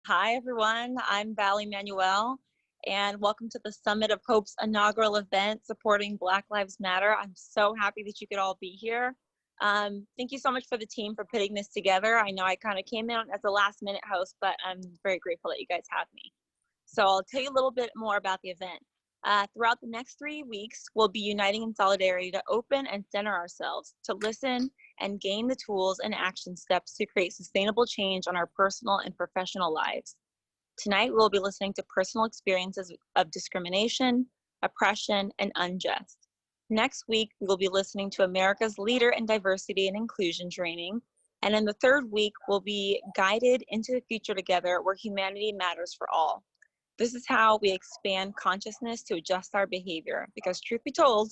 Hi, everyone. I'm Valerie Emanuel, and welcome to the Summit of Hope's inaugural event supporting Black Lives Matter. I'm so happy that you could all be here. Thank you so much for the team for putting this together. I know I kind of came in as a last-minute host, but I'm very grateful that you guys have me. So I'll tell you a little bit more about the event. Throughout the next 3 weeks, we'll be uniting in solidarity to open and center ourselves, to listen and gain the tools and action steps to create sustainable change on our personal and professional lives. Tonight, we'll be listening to personal experiences of discrimination, oppression, and unjust. Next week, we will be listening to America's Leader in Diversity and Inclusion training. And in the third week, we'll be guided into the future together where humanity matters for all. This is how we expand consciousness to adjust our behavior, because truth be told,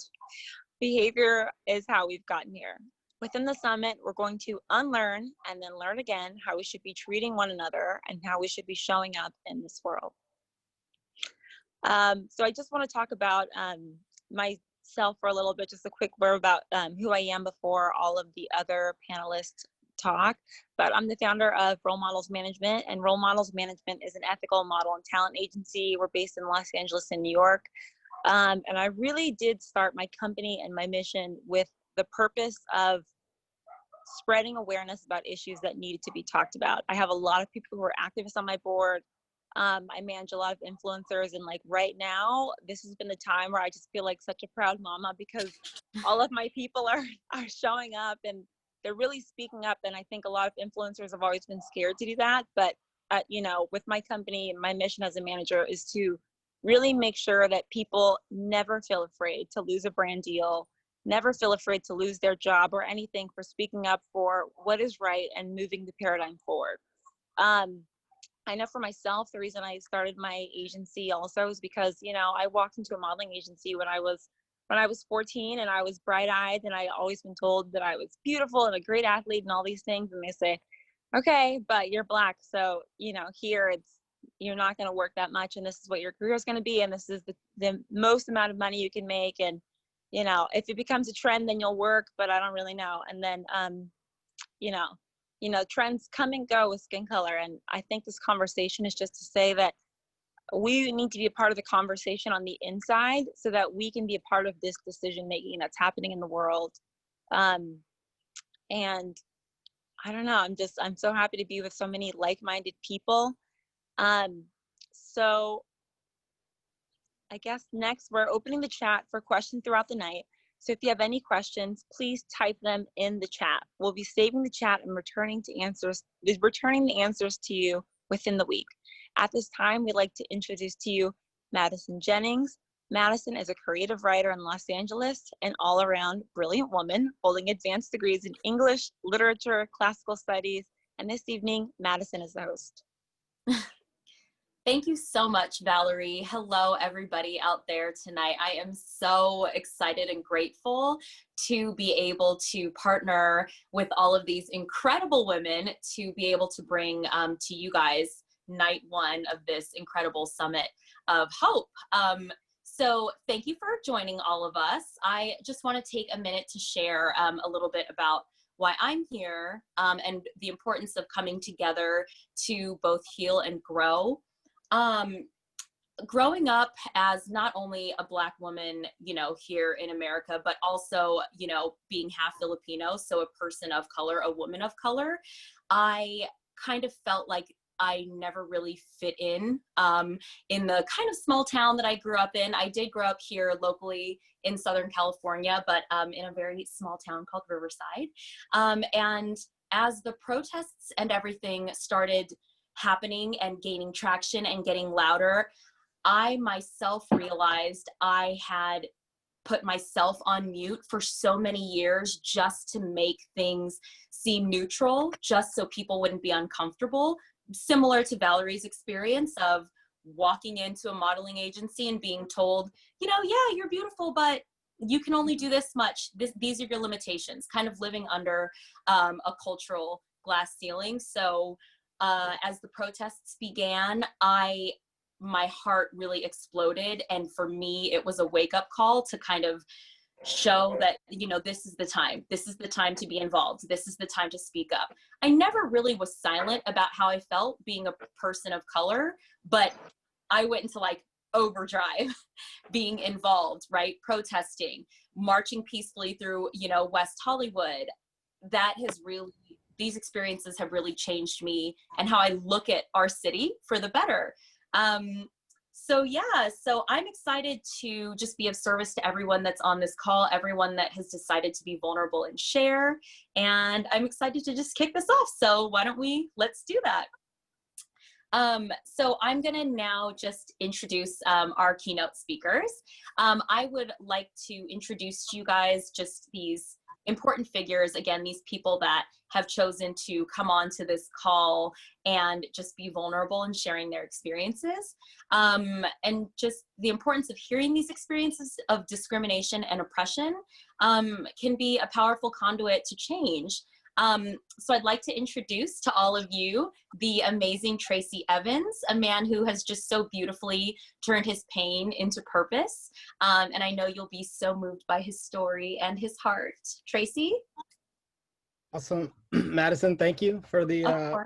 behavior is how we've gotten here. Within the summit, we're going to unlearn and then learn again how we should be treating one another and how we should be showing up in this world. So I just want to talk about myself for a little bit, just a quick word about who I am before all of the other panelists talk. But I'm the founder of Role Models Management, and Role Models Management is an ethical model and talent agency. We're based in Los Angeles and New York. And I really did start my company and my mission with the purpose of spreading awareness about issues that needed to be talked about. I have a lot of people who are activists on my board. I manage a lot of influencers, and like right now, this has been the time where I just feel like such a proud mama because all of my people are showing up and they're really speaking up. And I think a lot of influencers have always been scared to do that. But with my company, my mission as a manager is to really make sure that people never feel afraid to lose a brand deal, never feel afraid to lose their job or anything for speaking up for what is right and moving the paradigm forward. I know for myself, the reason I started my agency also is because, I walked into a modeling agency when I was 14, and I was bright-eyed, and I always been told that I was beautiful and a great athlete and all these things. And they say, okay, but you're Black. So, here you're not going to work that much, and this is what your career is going to be. And this is the most amount of money you can make. And, if it becomes a trend, then you'll work, but I don't really know. And then, trends come and go with skin color. And I think this conversation is just to say that we need to be a part of the conversation on the inside so that we can be a part of this decision making that's happening in the world. And I don't know, I'm so happy to be with so many like-minded people. So I guess next we're opening the chat for questions throughout the night. So if you have any questions, please type them in the chat. We'll be saving the chat and returning the answers to you within the week. At this time, we'd like to introduce to you Madison Jennings. Madison is a creative writer in Los Angeles, an all-around brilliant woman holding advanced degrees in English, literature, classical studies, and this evening, Madison is the host. Thank you so much, Valerie. Hello, everybody out there tonight. I am so excited and grateful to be able to partner with all of these incredible women to be able to bring to you guys night one of this incredible summit of hope. So thank you for joining all of us. I just want to take a minute to share a little bit about why I'm here and the importance of coming together to both heal and grow. Growing up as not only a Black woman, here in America, but also, being half Filipino, so a person of color, a woman of color, I kind of felt like I never really fit in the kind of small town that I grew up in. I did grow up here locally in Southern California, but in a very small town called Riverside. And as the protests and everything started happening and gaining traction and getting louder, I myself realized I had put myself on mute for so many years just to make things seem neutral, just so people wouldn't be uncomfortable. Similar to Valerie's experience of walking into a modeling agency and being told, yeah, you're beautiful, but you can only do this much. These are your limitations, kind of living under a cultural glass ceiling. So as the protests began, my heart really exploded. And for me, it was a wake-up call to kind of show that, this is the time. This is the time to be involved. This is the time to speak up. I never really was silent about how I felt being a person of color, but I went into like overdrive being involved, right? Protesting, marching peacefully through, West Hollywood. That has really, these experiences have really changed me and how I look at our city for the better. So yeah, so I'm excited to just be of service to everyone that's on this call, everyone that has decided to be vulnerable and share. And I'm excited to just kick this off. So why don't let's do that. So I'm gonna now just introduce our keynote speakers. I would like to introduce to you guys just these important figures, again, these people that have chosen to come on to this call and just be vulnerable and sharing their experiences. And just the importance of hearing these experiences of discrimination and oppression can be a powerful conduit to change. So I'd like to introduce to all of you the amazing Tracy Evans, a man who has just so beautifully turned his pain into purpose. And I know you'll be so moved by his story and his heart. Tracy? Awesome. Madison, thank you for the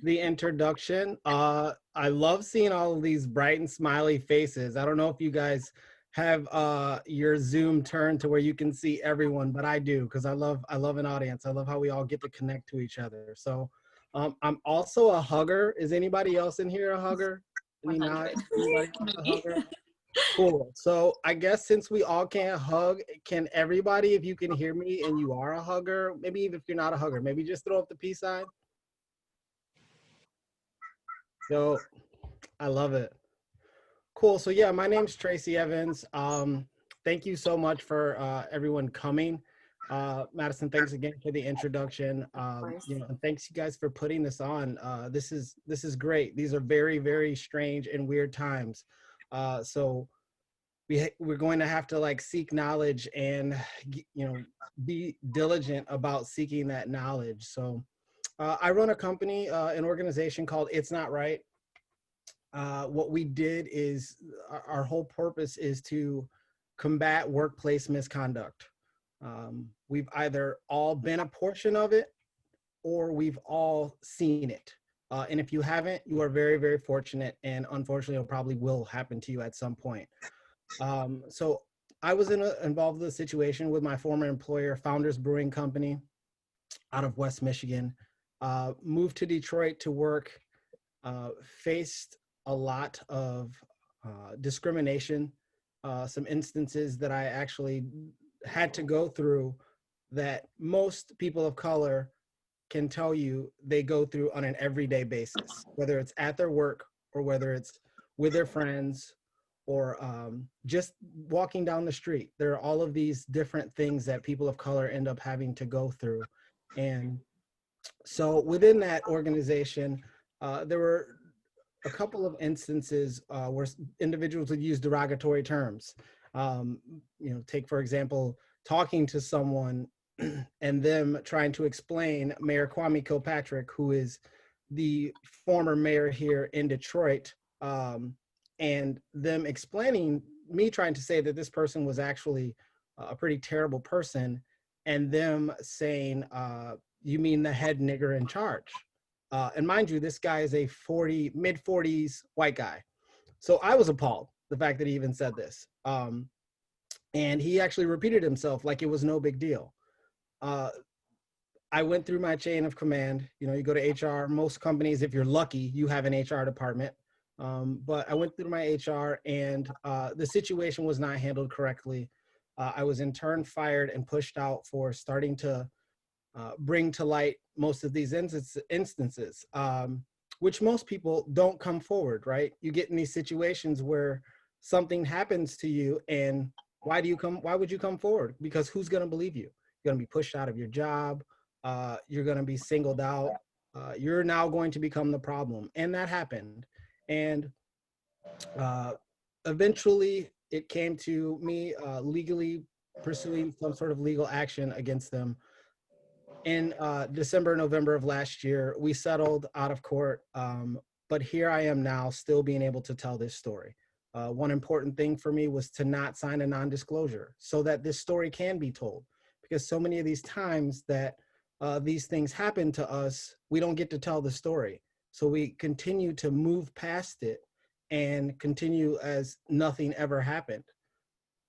introduction. I love seeing all of these bright and smiley faces. I don't know if you guys have your Zoom turned to where you can see everyone, but I do, because I love an audience. I love how we all get to connect to each other. So I'm also a hugger. Is anybody else in here a hugger? Anybody a hugger? Cool. So I guess since we all can't hug, can everybody, if you can hear me and you are a hugger, maybe even if you're not a hugger, maybe just throw up the peace sign. So I love it. Cool. So yeah, my name's Tracy Evans. Thank you so much for everyone coming. Madison, thanks again for the introduction. And thanks you guys for putting this on. This is great. These are very, very strange and weird times. So we're going to have to like seek knowledge and be diligent about seeking that knowledge. So I run a company, an organization called It's Not Right. What we did is our whole purpose is to combat workplace misconduct. We've either all been a portion of it or we've all seen it. And if you haven't, you are very, very fortunate, and unfortunately it probably will happen to you at some point. So I was involved in a situation with my former employer, Founders Brewing Company out of West Michigan, moved to Detroit to work, faced a lot of discrimination, some instances that I actually had to go through that most people of color can tell you they go through on an everyday basis, whether it's at their work or whether it's with their friends or just walking down the street. There are all of these different things that people of color end up having to go through. And so within that organization, there were a couple of instances where individuals would use derogatory terms. Take, for example, talking to someone and them trying to explain Mayor Kwame Kilpatrick, who is the former mayor here in Detroit, and them explaining, me trying to say that this person was actually a pretty terrible person, and them saying, you mean the head nigger in charge? And mind you, this guy is a mid-40s white guy. So I was appalled, the fact that he even said this. And he actually repeated himself like it was no big deal. I went through my chain of command. You go to HR. Most companies, if you're lucky, you have an HR department. But I went through my HR, and the situation was not handled correctly. I was in turn fired and pushed out for starting to bring to light most of these instances, which most people don't come forward, right? You get in these situations where something happens to you, and why would you come forward? Because who's gonna believe you? You're gonna be pushed out of your job, you're gonna be singled out, you're now going to become the problem. And that happened. And eventually it came to me legally pursuing some sort of legal action against them. In December, November of last year, we settled out of court, but here I am now still being able to tell this story. One important thing for me was to not sign a non-disclosure so that this story can be told. Because so many of these times that these things happen to us, we don't get to tell the story. So we continue to move past it and continue as nothing ever happened.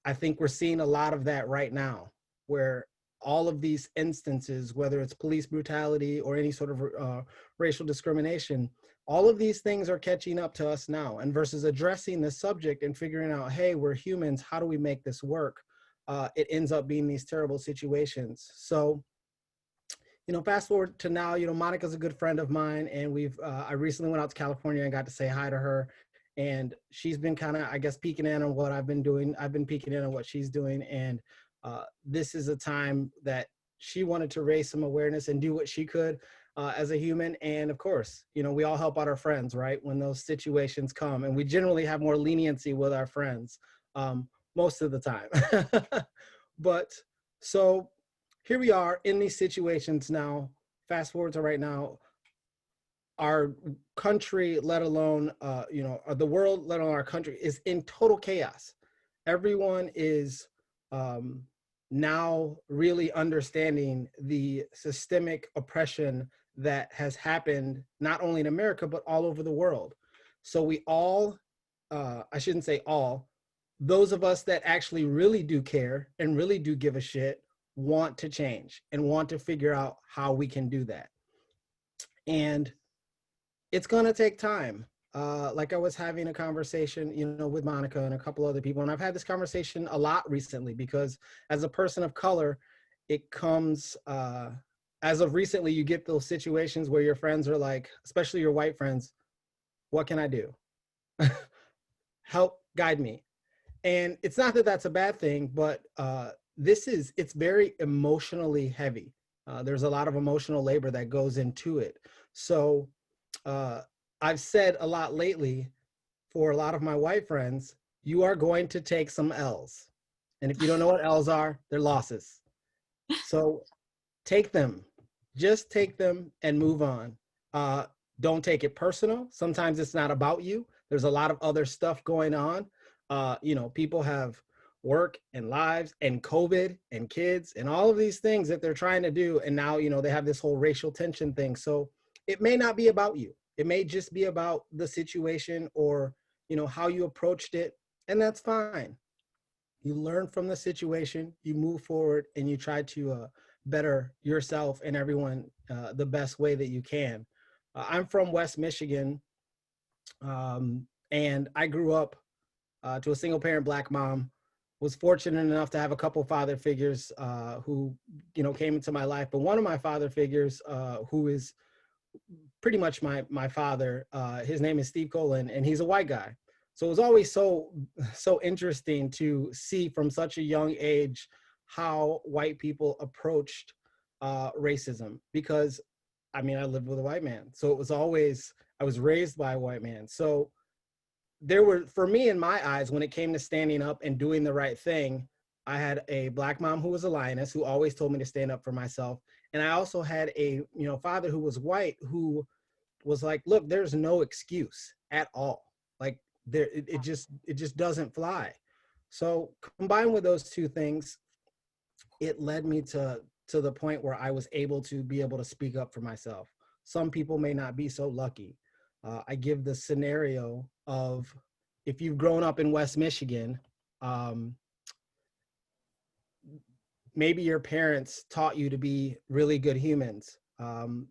I think we're seeing a lot of that right now, where all of these instances, whether it's police brutality or any sort of racial discrimination, all of these things are catching up to us now. And versus addressing the subject and figuring out, hey, we're humans, how do we make this work? It ends up being these terrible situations. So, you know, fast forward to now, you know, Monica's a good friend of mine, and I recently went out to California and got to say hi to her. And she's been kind of, I guess, peeking in on what I've been doing. I've been peeking in on what she's doing. And this is a time that she wanted to raise some awareness and do what she could as a human. And of course, you know, we all help out our friends, right? When those situations come, and we generally have more leniency with our friends most of the time. But so here we are in these situations now. Fast forward to right now, our country, let alone, you know, the world, let alone our country, is in total chaos. Everyone is now really understanding the systemic oppression that has happened not only in America, but all over the world. So we all, I shouldn't say all, those of us that actually really do care and really do give a shit want to change and want to figure out how we can do that. And it's going to take time. Like I was having a conversation, you know, with Monica and a couple other people. And I've had this conversation a lot recently because as a person of color, it comes, as of recently, you get those situations where your friends are like, especially your white friends, what can I do? Help guide me. And it's not that that's a bad thing, but it's very emotionally heavy. There's a lot of emotional labor that goes into it. So I've said a lot lately for a lot of my white friends, you are going to take some L's. And if you don't know what L's are, they're losses. So take them, just take them and move on. Don't take it personal. Sometimes it's not about you. There's a lot of other stuff going on. You know, people have work and lives and COVID and kids and all of these things that they're trying to do. And now, you know, they have this whole racial tension thing. So it may not be about you. It may just be about the situation or, you know, how you approached it. And that's fine. You learn from the situation, you move forward, and you try to better yourself and everyone the best way that you can. I'm from West Michigan, and I grew up to a single parent Black mom. Was fortunate enough to have a couple father figures who, you know, came into my life. But one of my father figures, who is pretty much my father, his name is Steve Colin, and he's a white guy. So it was always so interesting to see from such a young age how white people approached racism. Because, I mean, I lived with a white man. So it was always, I was raised by a white man. So there were, for me, in my eyes, when it came to standing up and doing the right thing, I had a Black mom who was a lioness who always told me to stand up for myself. And I also had a, you know, father who was white who was like, look, there's no excuse at all. Like it just doesn't fly. So combined with those two things, it led me to the point where I was able to speak up for myself. Some people may not be so lucky. I give the scenario of, if you've grown up in West Michigan, maybe your parents taught you to be really good humans.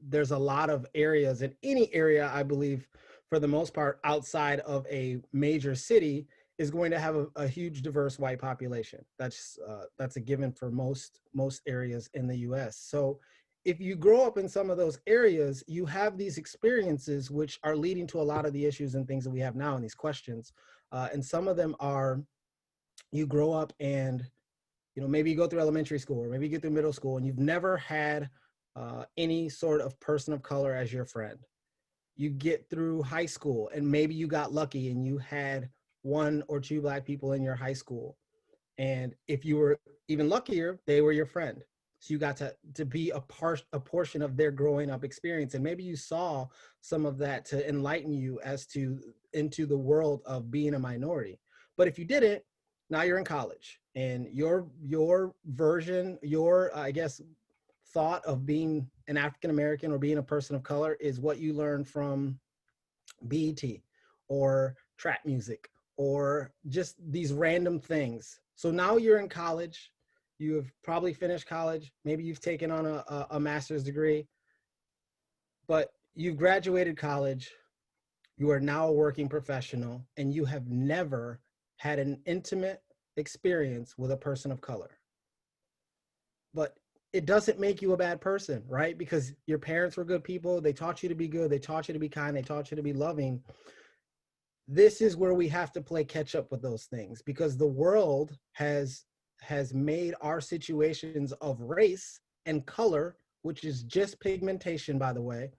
There's a lot of areas, in any area, I believe, for the most part, outside of a major city, is going to have a huge diverse white population. That's a given for most areas in the US. So if you grow up in some of those areas, you have these experiences which are leading to a lot of the issues and things that we have now in these questions. And some of them are, you grow up and, you know, maybe you go through elementary school, or maybe you get through middle school, and you've never had any sort of person of color as your friend. You get through high school, and maybe you got lucky and you had 1 or 2 Black people in your high school. And if you were even luckier, they were your friend. So you got to be a portion of their growing up experience. And maybe you saw some of that to enlighten you as to into the world of being a minority. But if you didn't, now you're in college, and your version, your I guess thought of being an African American or being a person of color is what you learn from BET or trap music or just these random things. So now you're in college, you have probably finished college, maybe you've taken on a master's degree, but you've graduated college, you are now a working professional, and you have never had an intimate experience with a person of color. But it doesn't make you a bad person, right? Because your parents were good people. They taught you to be good. They taught you to be kind. They taught you to be loving. This is where we have to play catch up with those things, because the world has made our situations of race and color, which is just pigmentation, by the way,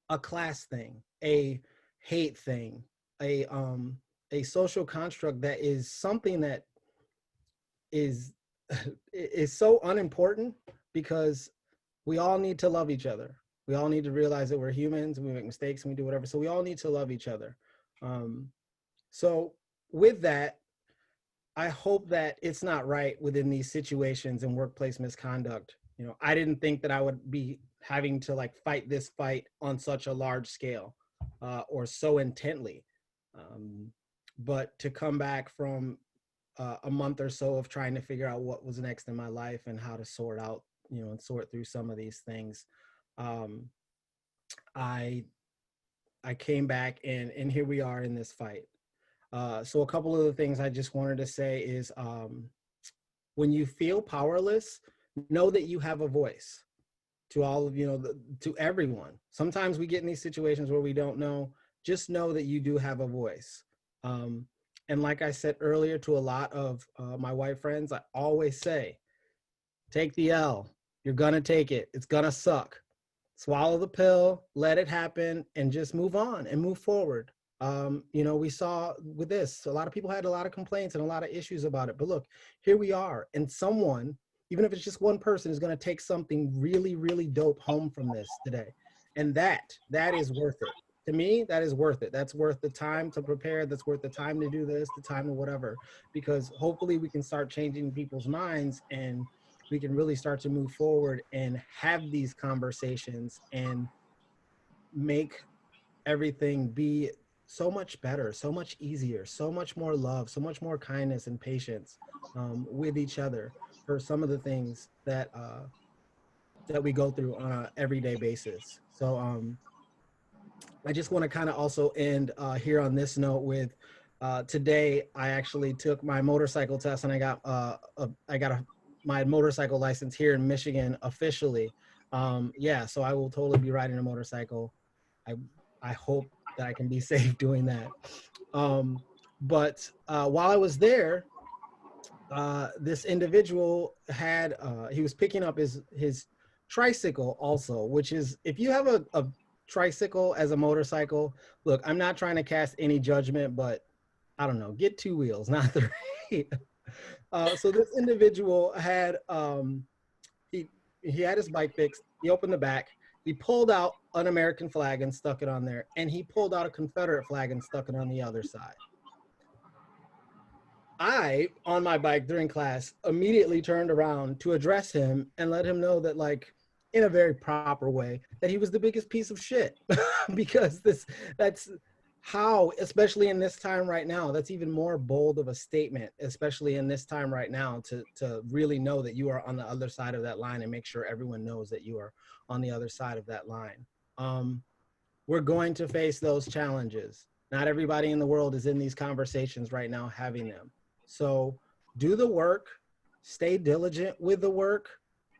a class thing, a hate thing, a social construct that is something that is so unimportant, because we all need to love each other. We all need to realize that we're humans and we make mistakes and we do whatever. So we all need to love each other. So with that, I hope that it's not right within these situations and workplace misconduct. You know, I didn't think that I would be having to like fight this fight on such a large scale or so intently. But to come back from a month or so of trying to figure out what was next in my life and how to sort out, you know, and sort through some of these things, I came back and here we are in this fight. So a couple of the things I just wanted to say is when you feel powerless, know that you have a voice. To all of, you know, to everyone. Sometimes we get in these situations where we don't know, just know that you do have a voice. And like I said earlier to a lot of my white friends, I always say, take the L. You're gonna take it. It's gonna suck. Swallow the pill, let it happen, and just move on and move forward. You know, we saw with this, a lot of people had a lot of complaints and a lot of issues about it. But look, here we are. And someone, even if it's just one person, is gonna take something really, really dope home from this today. And that is worth it. To me, that is worth it. That's worth the time to prepare. That's worth the time to do this, the time to whatever, because hopefully we can start changing people's minds and we can really start to move forward and have these conversations and make everything be so much better, so much easier, so much more love, so much more kindness and patience with each other for some of the things that that we go through on an everyday basis. So I just want to kind of also end here on this note with today I actually took my motorcycle test and I got my motorcycle license here in Michigan officially. Yeah, so I will totally be riding a motorcycle. I hope that I can be safe doing that. But while I was there, this individual had he was picking up his tricycle also, which is, if you have a tricycle as a motorcycle, look, I'm not trying to cast any judgment, but I don't know, get two wheels, not three. So this individual had he had his bike fixed. He opened the back. He pulled out an American flag and stuck it on there, and he pulled out a Confederate flag and stuck it on the other side. I, on my bike during class, immediately turned around to address him and let him know that, like, in a very proper way, that he was the biggest piece of shit. Because that's how, especially in this time right now, that's even more bold of a statement, especially in this time right now, to really know that you are on the other side of that line and make sure everyone knows that you are on the other side of that line. We're going to face those challenges. Not everybody in the world is in these conversations right now having them. So do the work, stay diligent with the work.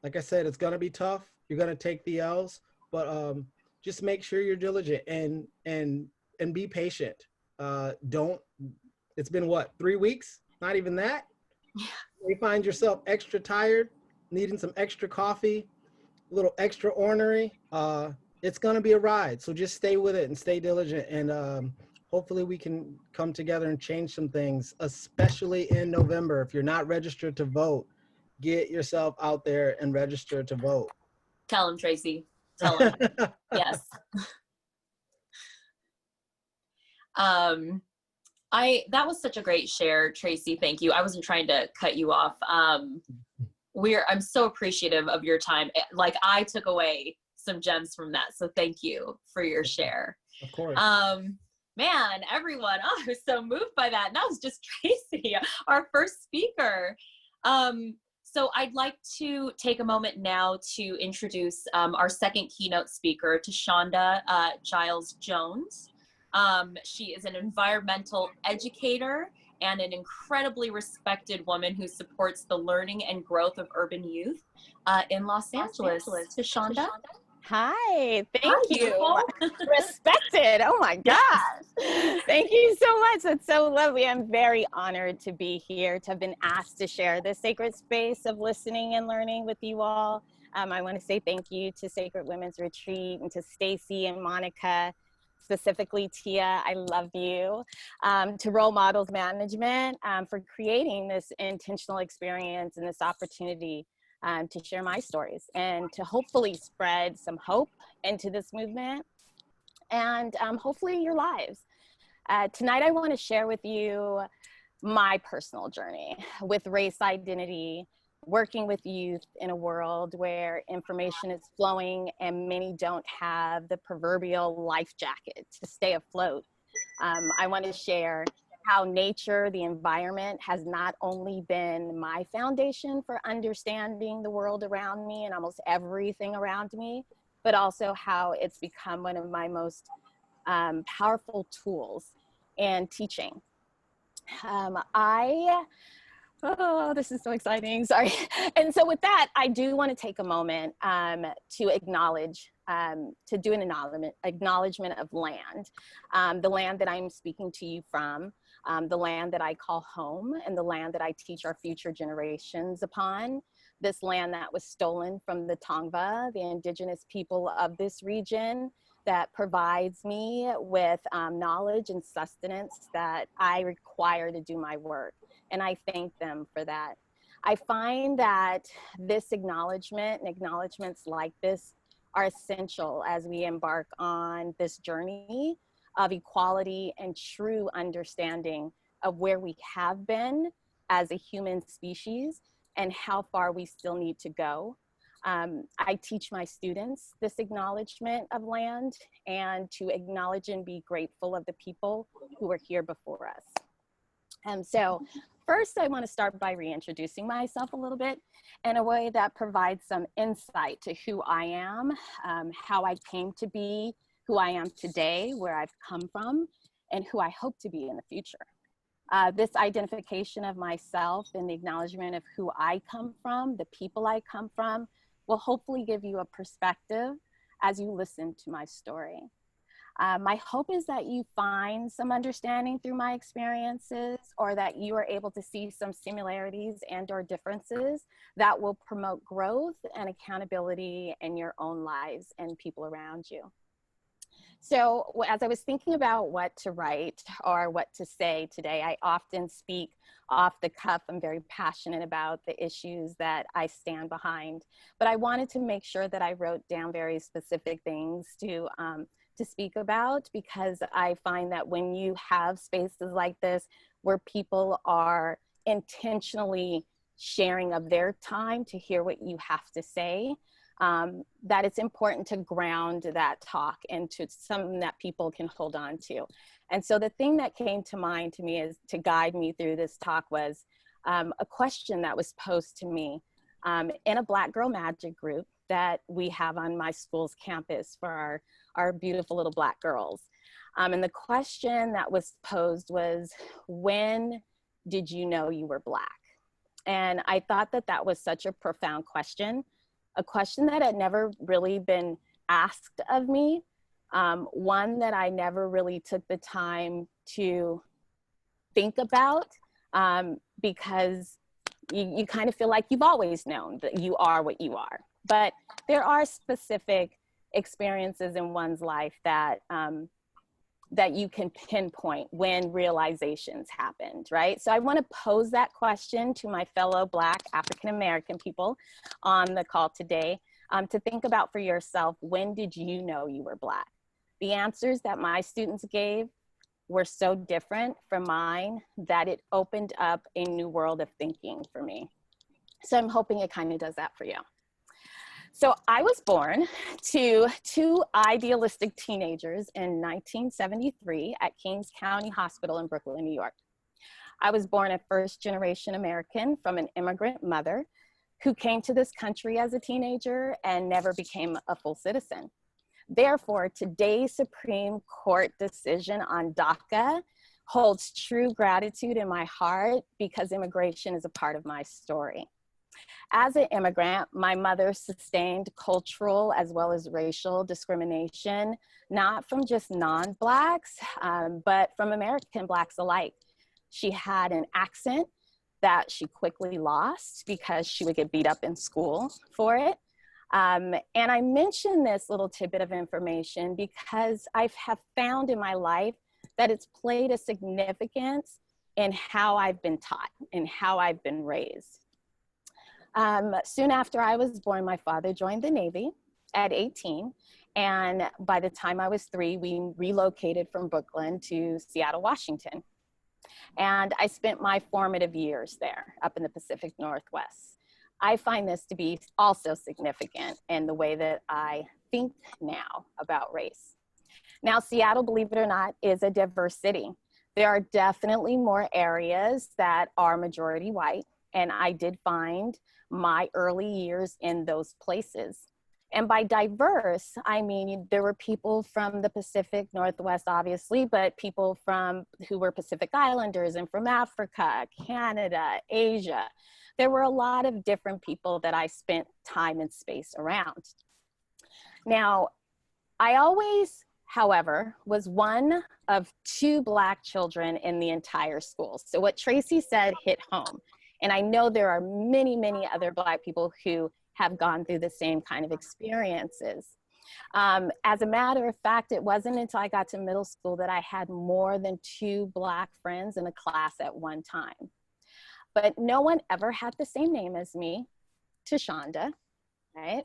Like I said, it's gonna be tough. You're gonna take the L's, but just make sure you're diligent and be patient. It's been what, 3 weeks? Not even that. You find yourself extra tired, needing some extra coffee, a little extra ornery. It's gonna be a ride. So just stay with it and stay diligent, and hopefully we can come together and change some things, especially in November. If you're not registered to vote, get yourself out there and register to vote. Tell him, Tracy. Tell him. Yes. That was such a great share, Tracy. Thank you. I wasn't trying to cut you off. I'm so appreciative of your time. Like, I took away some gems from that. So thank you for your share. Of course. Man, everyone, I was so moved by that. And that was just Tracy, our first speaker. So I'd like to take a moment now to introduce our second keynote speaker, Tashanda Giles-Jones. She is an environmental educator and an incredibly respected woman who supports the learning and growth of urban youth in Los Angeles. Tashanda? Hi, thank you. Beautiful. Respected. Oh my gosh. Thank you so much. That's so lovely. I'm very honored to be here, to have been asked to share this sacred space of listening and learning with you all. I want to say thank you to Sacred Women's Retreat and to Stacy and Monica, specifically Tia, I love you, to Role Models Management for creating this intentional experience and this opportunity to share my stories and to hopefully spread some hope into this movement and hopefully your lives. Tonight I want to share with you my personal journey with race identity, working with youth in a world where information is flowing and many don't have the proverbial life jacket to stay afloat. I want to share how nature, the environment, has not only been my foundation for understanding the world around me and almost everything around me, but also how it's become one of my most powerful tools in teaching. Oh, this is so exciting, sorry. And so with that, I do want to take a moment to acknowledge, to do an acknowledgement of land, the land that I'm speaking to you from, the land that I call home, and the land that I teach our future generations upon, this land that was stolen from the Tongva, the indigenous people of this region, that provides me with knowledge and sustenance that I require to do my work. And I thank them for that. I find that this acknowledgement and acknowledgements like this are essential as we embark on this journey of equality and true understanding of where we have been as a human species and how far we still need to go. I teach my students this acknowledgement of land and to acknowledge and be grateful of the people who were here before us. So first, I want to start by reintroducing myself a little bit in a way that provides some insight to who I am, how I came to be who I am today, where I've come from, and who I hope to be in the future. This identification of myself and the acknowledgement of who I come from, the people I come from, will hopefully give you a perspective as you listen to my story. My hope is that you find some understanding through my experiences, or that you are able to see some similarities and or differences that will promote growth and accountability in your own lives and people around you. So as I was thinking about what to write or what to say today, I often speak off the cuff. I'm very passionate about the issues that I stand behind, but I wanted to make sure that I wrote down very specific things to speak about, because I find that when you have spaces like this where people are intentionally sharing of their time to hear what you have to say, that it's important to ground that talk into something that people can hold on to. And so the thing that came to mind to me is to guide me through this talk was a question that was posed to me in a Black Girl Magic group that we have on my school's campus for our beautiful little Black girls. And the question that was posed was, when did you know you were Black? And I thought that that was such a profound question, a question that had never really been asked of me, one that I never really took the time to think about, because you kind of feel like you've always known that you are what you are. But there are specific experiences in one's life that that you can pinpoint when realizations happened, right? So I want to pose that question to my fellow Black African-American people on the call today, to think about for yourself, when did you know you were Black? The answers that my students gave were so different from mine that it opened up a new world of thinking for me. So I'm hoping it kind of does that for you. So I was born to two idealistic teenagers in 1973 at Kings County Hospital in Brooklyn, New York. I was born a first-generation American from an immigrant mother who came to this country as a teenager and never became a full citizen. Therefore, today's Supreme Court decision on DACA holds true gratitude in my heart because immigration is a part of my story. As an immigrant, my mother sustained cultural as well as racial discrimination, not from just non-Blacks, but from American Blacks alike. She had an accent that she quickly lost because she would get beat up in school for it. And I mention this little tidbit of information because I have found in my life that it's played a significance in how I've been taught and how I've been raised. Soon after I was born, my father joined the Navy at 18. And by the time I was 3, we relocated from Brooklyn to Seattle, Washington. And I spent my formative years there up in the Pacific Northwest. I find this to be also significant in the way that I think now about race. Now, Seattle, believe it or not, is a diverse city. There are definitely more areas that are majority white, and I did find my early years in those places. And by diverse, I mean, there were people from the Pacific Northwest, obviously, but people who were Pacific Islanders and from Africa, Canada, Asia. There were a lot of different people that I spent time and space around. Now, I always, however, was one of 2 Black children in the entire school. So what Tracy said hit home. And I know there are many, many other Black people who have gone through the same kind of experiences. As a matter of fact, it wasn't until I got to middle school that I had more than 2 Black friends in a class at one time. But no one ever had the same name as me, Tashanda, right?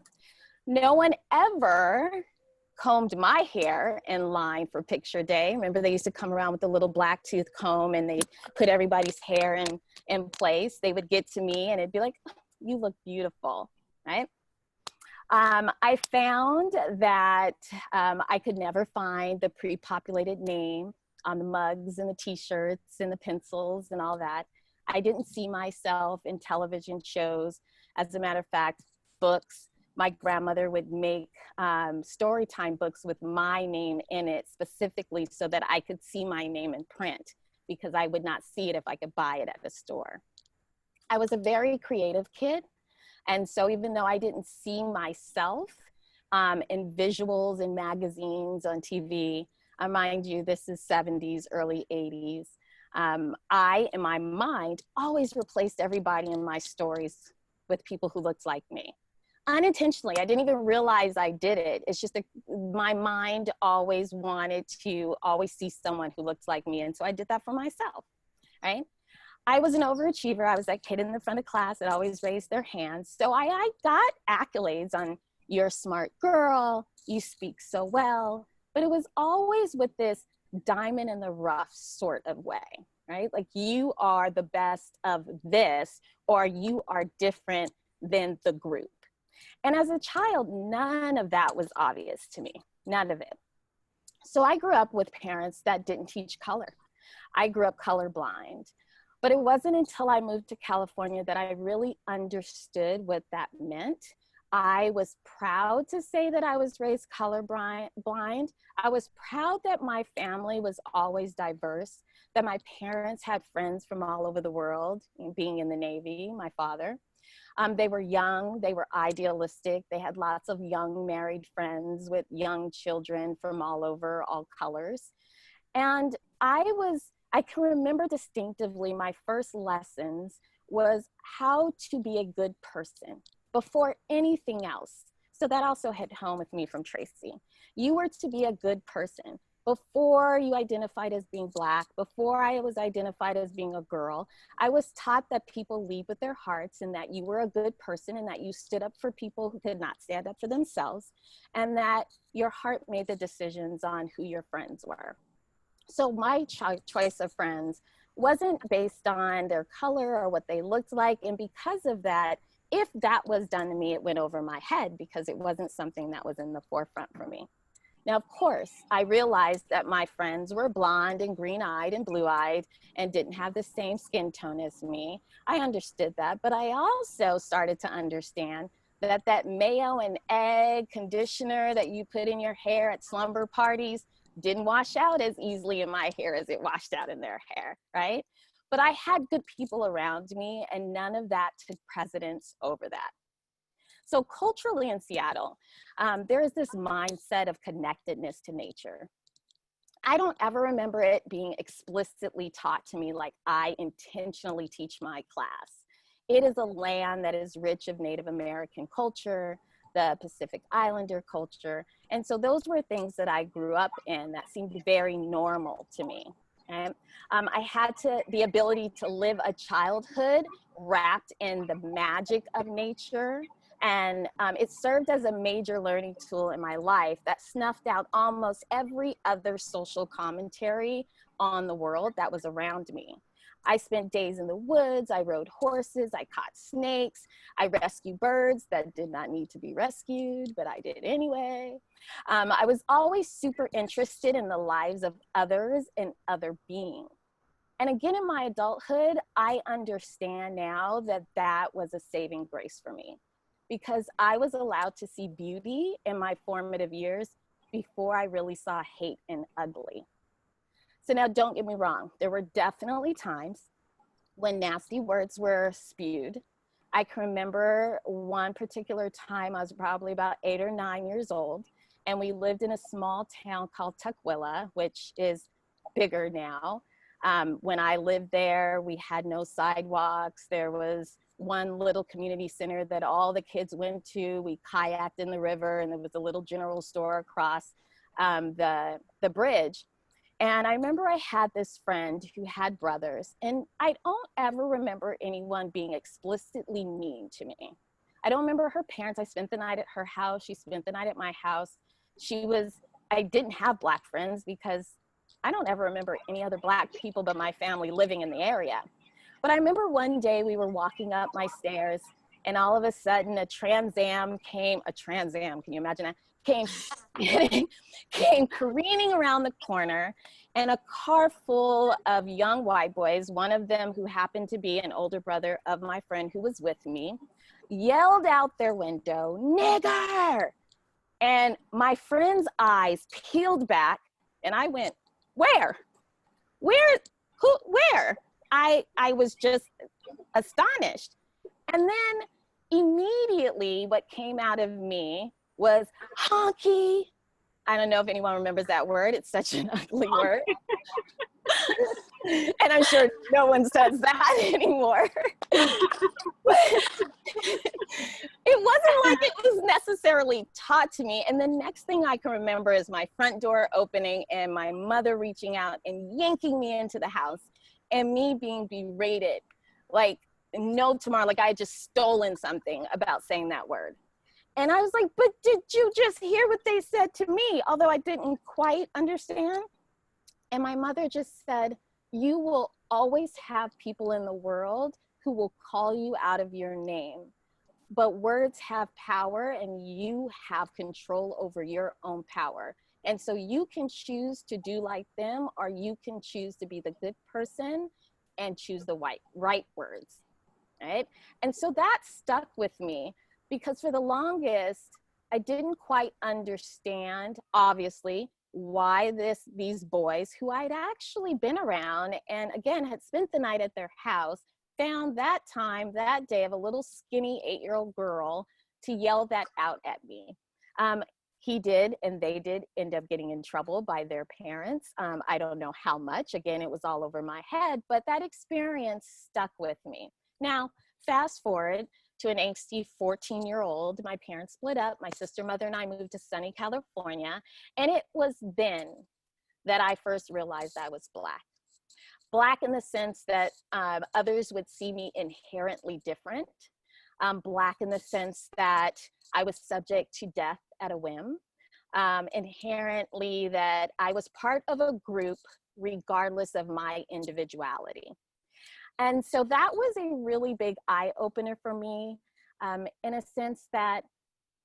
No one ever combed my hair in line for picture day. Remember, they used to come around with the little black tooth comb and they'd put everybody's hair in place. They would get to me and it'd be like, you look beautiful, right? I found that I could never find the pre-populated name on the mugs and the t-shirts and the pencils and all that. I didn't see myself in television shows. As a matter of fact, books, my grandmother would make story time books with my name in it specifically so that I could see my name in print because I would not see it if I could buy it at the store. I was a very creative kid. And so even though I didn't see myself in visuals in magazines, on TV, mind you, this is 70s, early 80s, I, in my mind, always replaced everybody in my stories with people who looked like me. Unintentionally, I didn't even realize I did it. It's just that my mind always wanted to always see someone who looked like me. And so I did that for myself, right? I was an overachiever. I was that kid in the front of class that always raised their hands. So I got accolades on, you're a smart girl, you speak so well, but it was always with this diamond in the rough sort of way, right? Like you are the best of this, or you are different than the group. And as a child, none of that was obvious to me, none of it. So I grew up with parents that didn't teach color. I grew up colorblind. But it wasn't until I moved to California that I really understood what that meant. I was proud to say that I was raised colorblind. I was proud that my family was always diverse, that my parents had friends from all over the world, being in the Navy, my father. They were young, they were idealistic. They had lots of young married friends with young children from all over, all colors. And I can remember distinctively my first lessons was how to be a good person before anything else. So that also hit home with me from Tracy. You were to be a good person before you identified as being Black, before I was identified as being a girl. I was taught that people lead with their hearts and that you were a good person and that you stood up for people who could not stand up for themselves and that your heart made the decisions on who your friends were. So my choice of friends wasn't based on their color or what they looked like. And because of that, if that was done to me, it went over my head because it wasn't something that was in the forefront for me. Now, of course, I realized that my friends were blonde and green-eyed and blue-eyed and didn't have the same skin tone as me. I understood that, but I also started to understand that that mayo and egg conditioner that you put in your hair at slumber parties didn't wash out as easily in my hair as it washed out in their hair, right? But I had good people around me, and none of that took precedence over that. So culturally in Seattle, there is this mindset of connectedness to nature. I don't ever remember it being explicitly taught to me like I intentionally teach my class. It is a land that is rich of Native American culture, the Pacific Islander culture. And so those were things that I grew up in that seemed very normal to me. And I had the ability to live a childhood wrapped in the magic of nature. And it served as a major learning tool in my life that snuffed out almost every other social commentary on the world that was around me. I spent days in the woods, I rode horses, I caught snakes, I rescued birds that did not need to be rescued, but I did anyway. I was always super interested in the lives of others and other beings. And again, in my adulthood, I understand now that that was a saving grace for me, because I was allowed to see beauty in my formative years before I really saw hate and ugly. So now don't get me wrong, there were definitely times when nasty words were spewed. I can remember one particular time, I was probably about 8 or 9 years old, and we lived in a small town called Tukwila, which is bigger now. When I lived there, we had no sidewalks. There was one little community center that all the kids went to. We kayaked in the river, and there was a little general store across the bridge. And I remember I had this friend who had brothers, and I don't ever remember anyone being explicitly mean to me. I don't remember her parents. I spent the night at her house. She spent the night at my house. I didn't have Black friends because I don't ever remember any other Black people but my family living in the area. But I remember one day we were walking up my stairs, and all of a sudden a Trans Am, can you imagine that? Came careening around the corner, and a car full of young white boys, one of them who happened to be an older brother of my friend who was with me, yelled out their window, "Nigger!" And my friend's eyes peeled back, and I went, where? I was just astonished. And then immediately what came out of me was honky. I don't know if anyone remembers that word. It's such an ugly word. And I'm sure no one says that anymore. It wasn't like it was necessarily taught to me. And the next thing I can remember is my front door opening and my mother reaching out and yanking me into the house, and me being berated like no tomorrow, like I had just stolen something about saying that word. And I was like, but did you just hear what they said to me? Although I didn't quite understand. And my mother just said, you will always have people in the world who will call you out of your name. But words have power, and you have control over your own power. And so you can choose to do like them, or you can choose to be the good person and choose the right words, right? And so that stuck with me, because for the longest, I didn't quite understand, obviously, why these boys who I'd actually been around and again had spent the night at their house found that day of a little skinny 8-year-old girl to yell that out at me. He did, and they did end up getting in trouble by their parents. I don't know how much. Again, it was all over my head, but that experience stuck with me. Now, fast forward to an angsty 14-year-old. My parents split up. My sister, mother, and I moved to sunny California. And it was then that I first realized I was Black. Black in the sense that others would see me inherently different. Black in the sense that I was subject to death at a whim. Inherently that I was part of a group regardless of my individuality. And so that was a really big eye-opener for me, in a sense that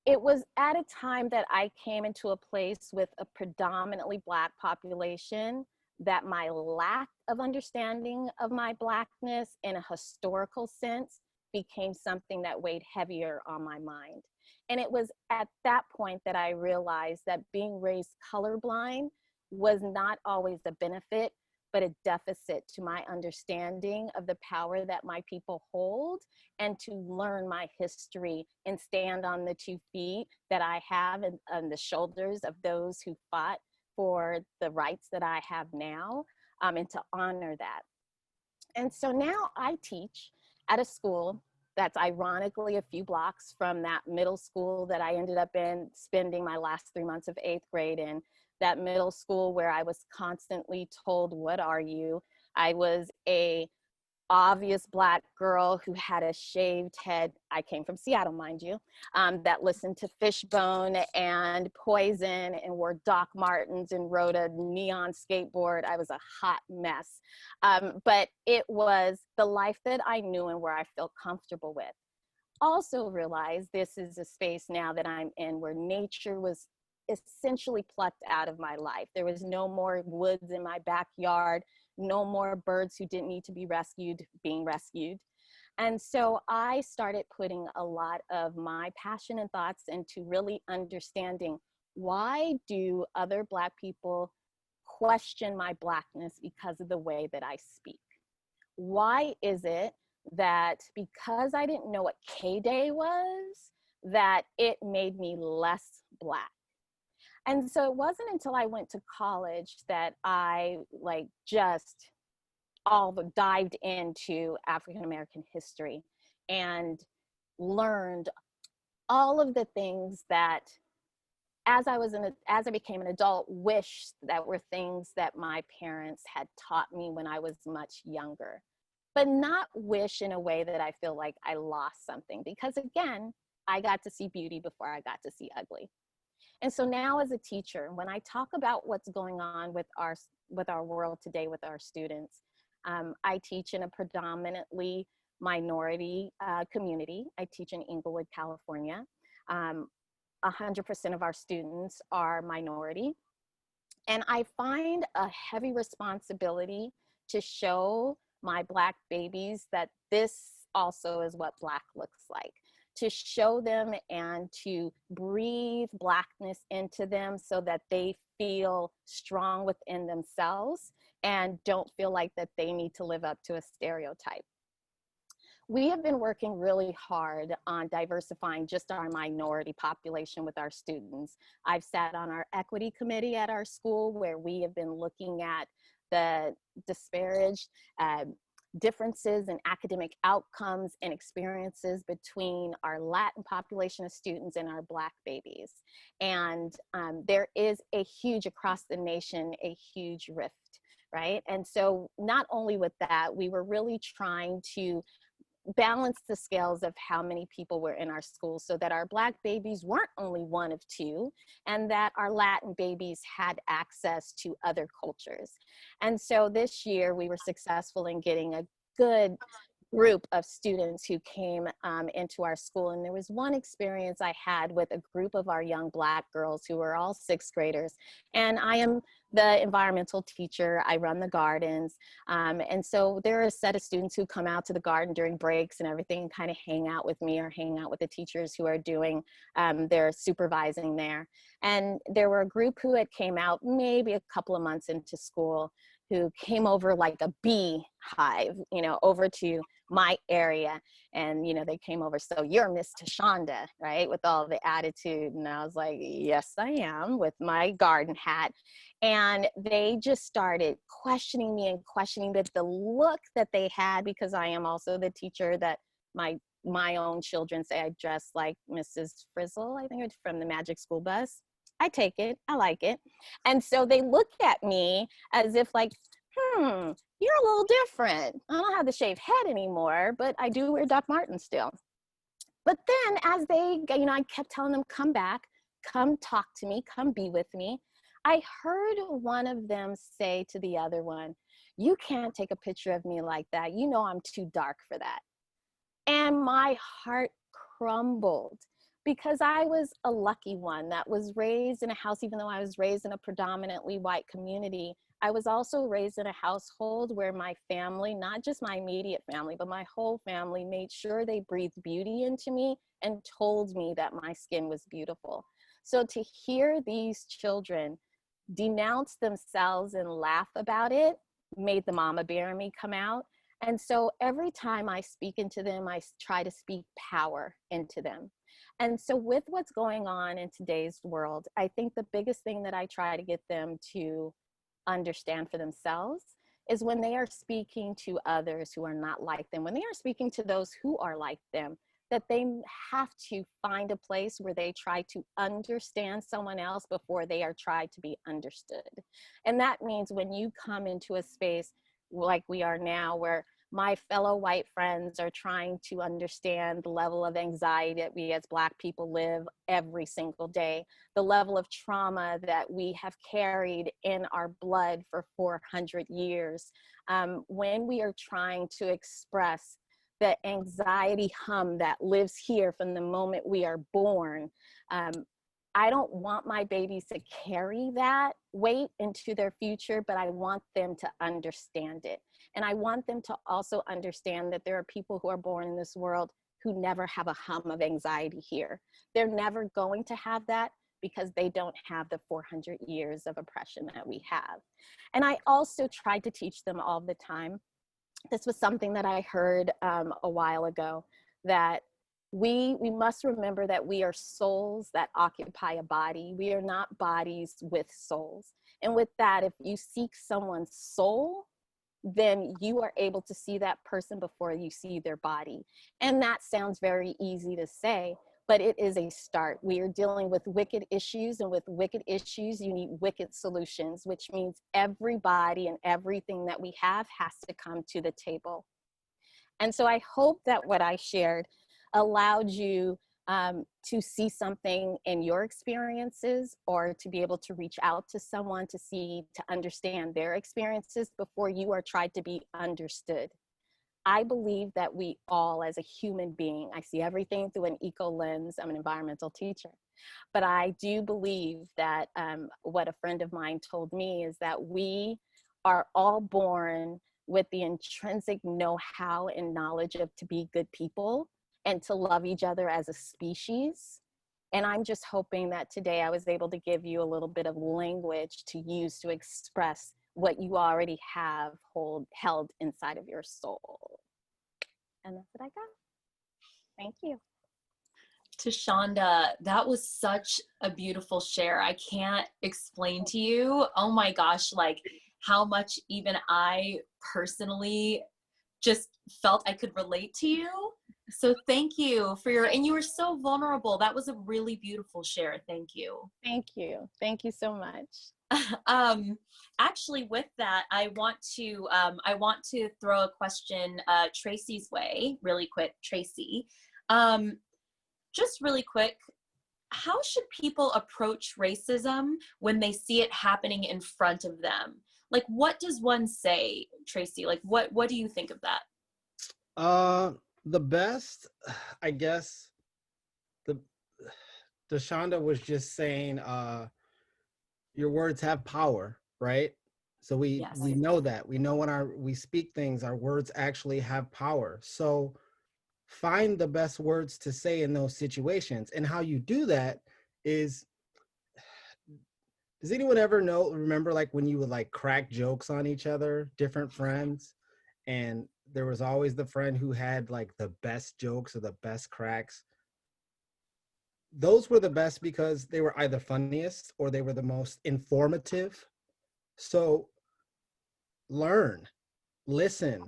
it was at a time that I came into a place with a predominantly Black population, that my lack of understanding of my Blackness in a historical sense became something that weighed heavier on my mind. And it was at that point that I realized that being raised colorblind was not always a benefit, but a deficit to my understanding of the power that my people hold, and to learn my history and stand on the 2 feet that I have and on the shoulders of those who fought for the rights that I have now, and to honor that. And so now I teach at a school that's ironically a few blocks from that middle school that I ended up in spending my last 3 months of 8th grade in. That middle school where I was constantly told, "What are you?" I was a obvious Black girl who had a shaved head. I came from Seattle, mind you, that listened to Fishbone and Poison and wore Doc Martens and rode a neon skateboard. I was a hot mess. But it was the life that I knew and where I felt comfortable with. Also realized this is a space now that I'm in where nature was essentially plucked out of my life. There was no more woods in my backyard, no more birds who didn't need to be rescued being rescued. And so I started putting a lot of my passion and thoughts into really understanding, why do other Black people question my Blackness because of the way that I speak? Why is it that because I didn't know what K-Day was, that it made me less Black? And so it wasn't until I went to college that I just dived into African American history and learned all of the things that as I became an adult, wished that were things that my parents had taught me when I was much younger, but not wish in a way that I feel like I lost something, because again, I got to see beauty before I got to see ugly. And so now as a teacher, when I talk about what's going on with our world today with our students, I teach in a predominantly minority community. I teach in Inglewood, California. 100% of our students are minority. And I find a heavy responsibility to show my Black babies that this also is what Black looks like, to show them and to breathe Blackness into them so that they feel strong within themselves and don't feel like that they need to live up to a stereotype. We have been working really hard on diversifying just our minority population with our students. I've sat on our equity committee at our school where we have been looking at the disparaged differences in academic outcomes and experiences between our Latin population of students and our Black babies. And there is a huge, across the nation, a huge rift, right? And so not only with that, we were really trying to balance the scales of how many people were in our schools so that our Black babies weren't only one of two, and that our Latin babies had access to other cultures. And so this year we were successful in getting a good group of students who came into our school. And there was one experience I had with a group of our young Black girls who were all 6th graders. And I am the environmental teacher. I run the gardens. And so there are a set of students who come out to the garden during breaks and everything and kind of hang out with me or hang out with the teachers who are doing their supervising there. And there were a group who had came out maybe a couple of months into school who came over like a beehive, over to my area. And, they came over, "So you're Miss Tashanda, right?" With all the attitude. And I was like, "Yes, I am," with my garden hat. And they just started questioning me and questioning the look that they had, because I am also the teacher that my own children say I dress like Mrs. Frizzle, I think it's from the Magic School Bus. I take it, I like it. And so they look at me as if like, you're a little different. I don't have the shaved head anymore, but I do wear Doc Martens still. But then as they, I kept telling them, "Come back, come talk to me, come be with me." I heard one of them say to the other one, "You can't take a picture of me like that. You know I'm too dark for that." And my heart crumbled because I was a lucky one that was raised in a house, even though I was raised in a predominantly white community. I was also raised in a household where my family, not just my immediate family, but my whole family made sure they breathed beauty into me and told me that my skin was beautiful. So to hear these children denounce themselves and laugh about it made the mama bear in me come out. And so every time I speak into them, I try to speak power into them. And so with what's going on in today's world, I think the biggest thing that I try to get them to understand for themselves is when they are speaking to others who are not like them, when they are speaking to those who are like them, that they have to find a place where they try to understand someone else before they are tried to be understood. And that means when you come into a space like we are now, where my fellow white friends are trying to understand the level of anxiety that we as Black people live every single day, the level of trauma that we have carried in our blood for 400 years. When we are trying to express the anxiety hum that lives here from the moment we are born, I don't want my babies to carry that weight into their future, but I want them to understand it. And I want them to also understand that there are people who are born in this world who never have a hum of anxiety here. They're never going to have that because they don't have the 400 years of oppression that we have. And I also try to teach them all the time. This was something that I heard a while ago, that we must remember that we are souls that occupy a body. We are not bodies with souls. And with that, if you seek someone's soul, then you are able to see that person before you see their body. And that sounds very easy to say, but it is a start. We are dealing with wicked issues, and with wicked issues, you need wicked solutions, which means everybody and everything that we have has to come to the table. And so I hope that what I shared allowed you to see something in your experiences, or to be able to reach out to someone to understand their experiences before you are tried to be understood. I believe that we all, as a human being, I see everything through an eco lens. I'm an environmental teacher, but I do believe that what a friend of mine told me is that we are all born with the intrinsic know-how and knowledge of to be good people and to love each other as a species. And I'm just hoping that today I was able to give you a little bit of language to use to express what you already have held inside of your soul. And that's what I got. Thank you. Tashanda, that was such a beautiful share. I can't explain to you, oh my gosh, like how much even I personally just felt I could relate to you. So thank you for and you were so vulnerable. That was a really beautiful share. Thank you. Thank you. Thank you so much. Actually, with that, I want to throw a question Tracy's way, really quick. Tracy, just really quick, how should people approach racism when they see it happening in front of them? Like, what does one say, Tracy? Like, what do you think of that? The best, I guess, Tashanda was just saying, your words have power, right? So we know that. We know when we speak things, our words actually have power. So find the best words to say in those situations. And how you do that is, does anyone ever remember like when you would like crack jokes on each other, different friends, and there was always the friend who had like the best jokes or the best cracks? Those were the best because they were either funniest or they were the most informative. So learn, listen,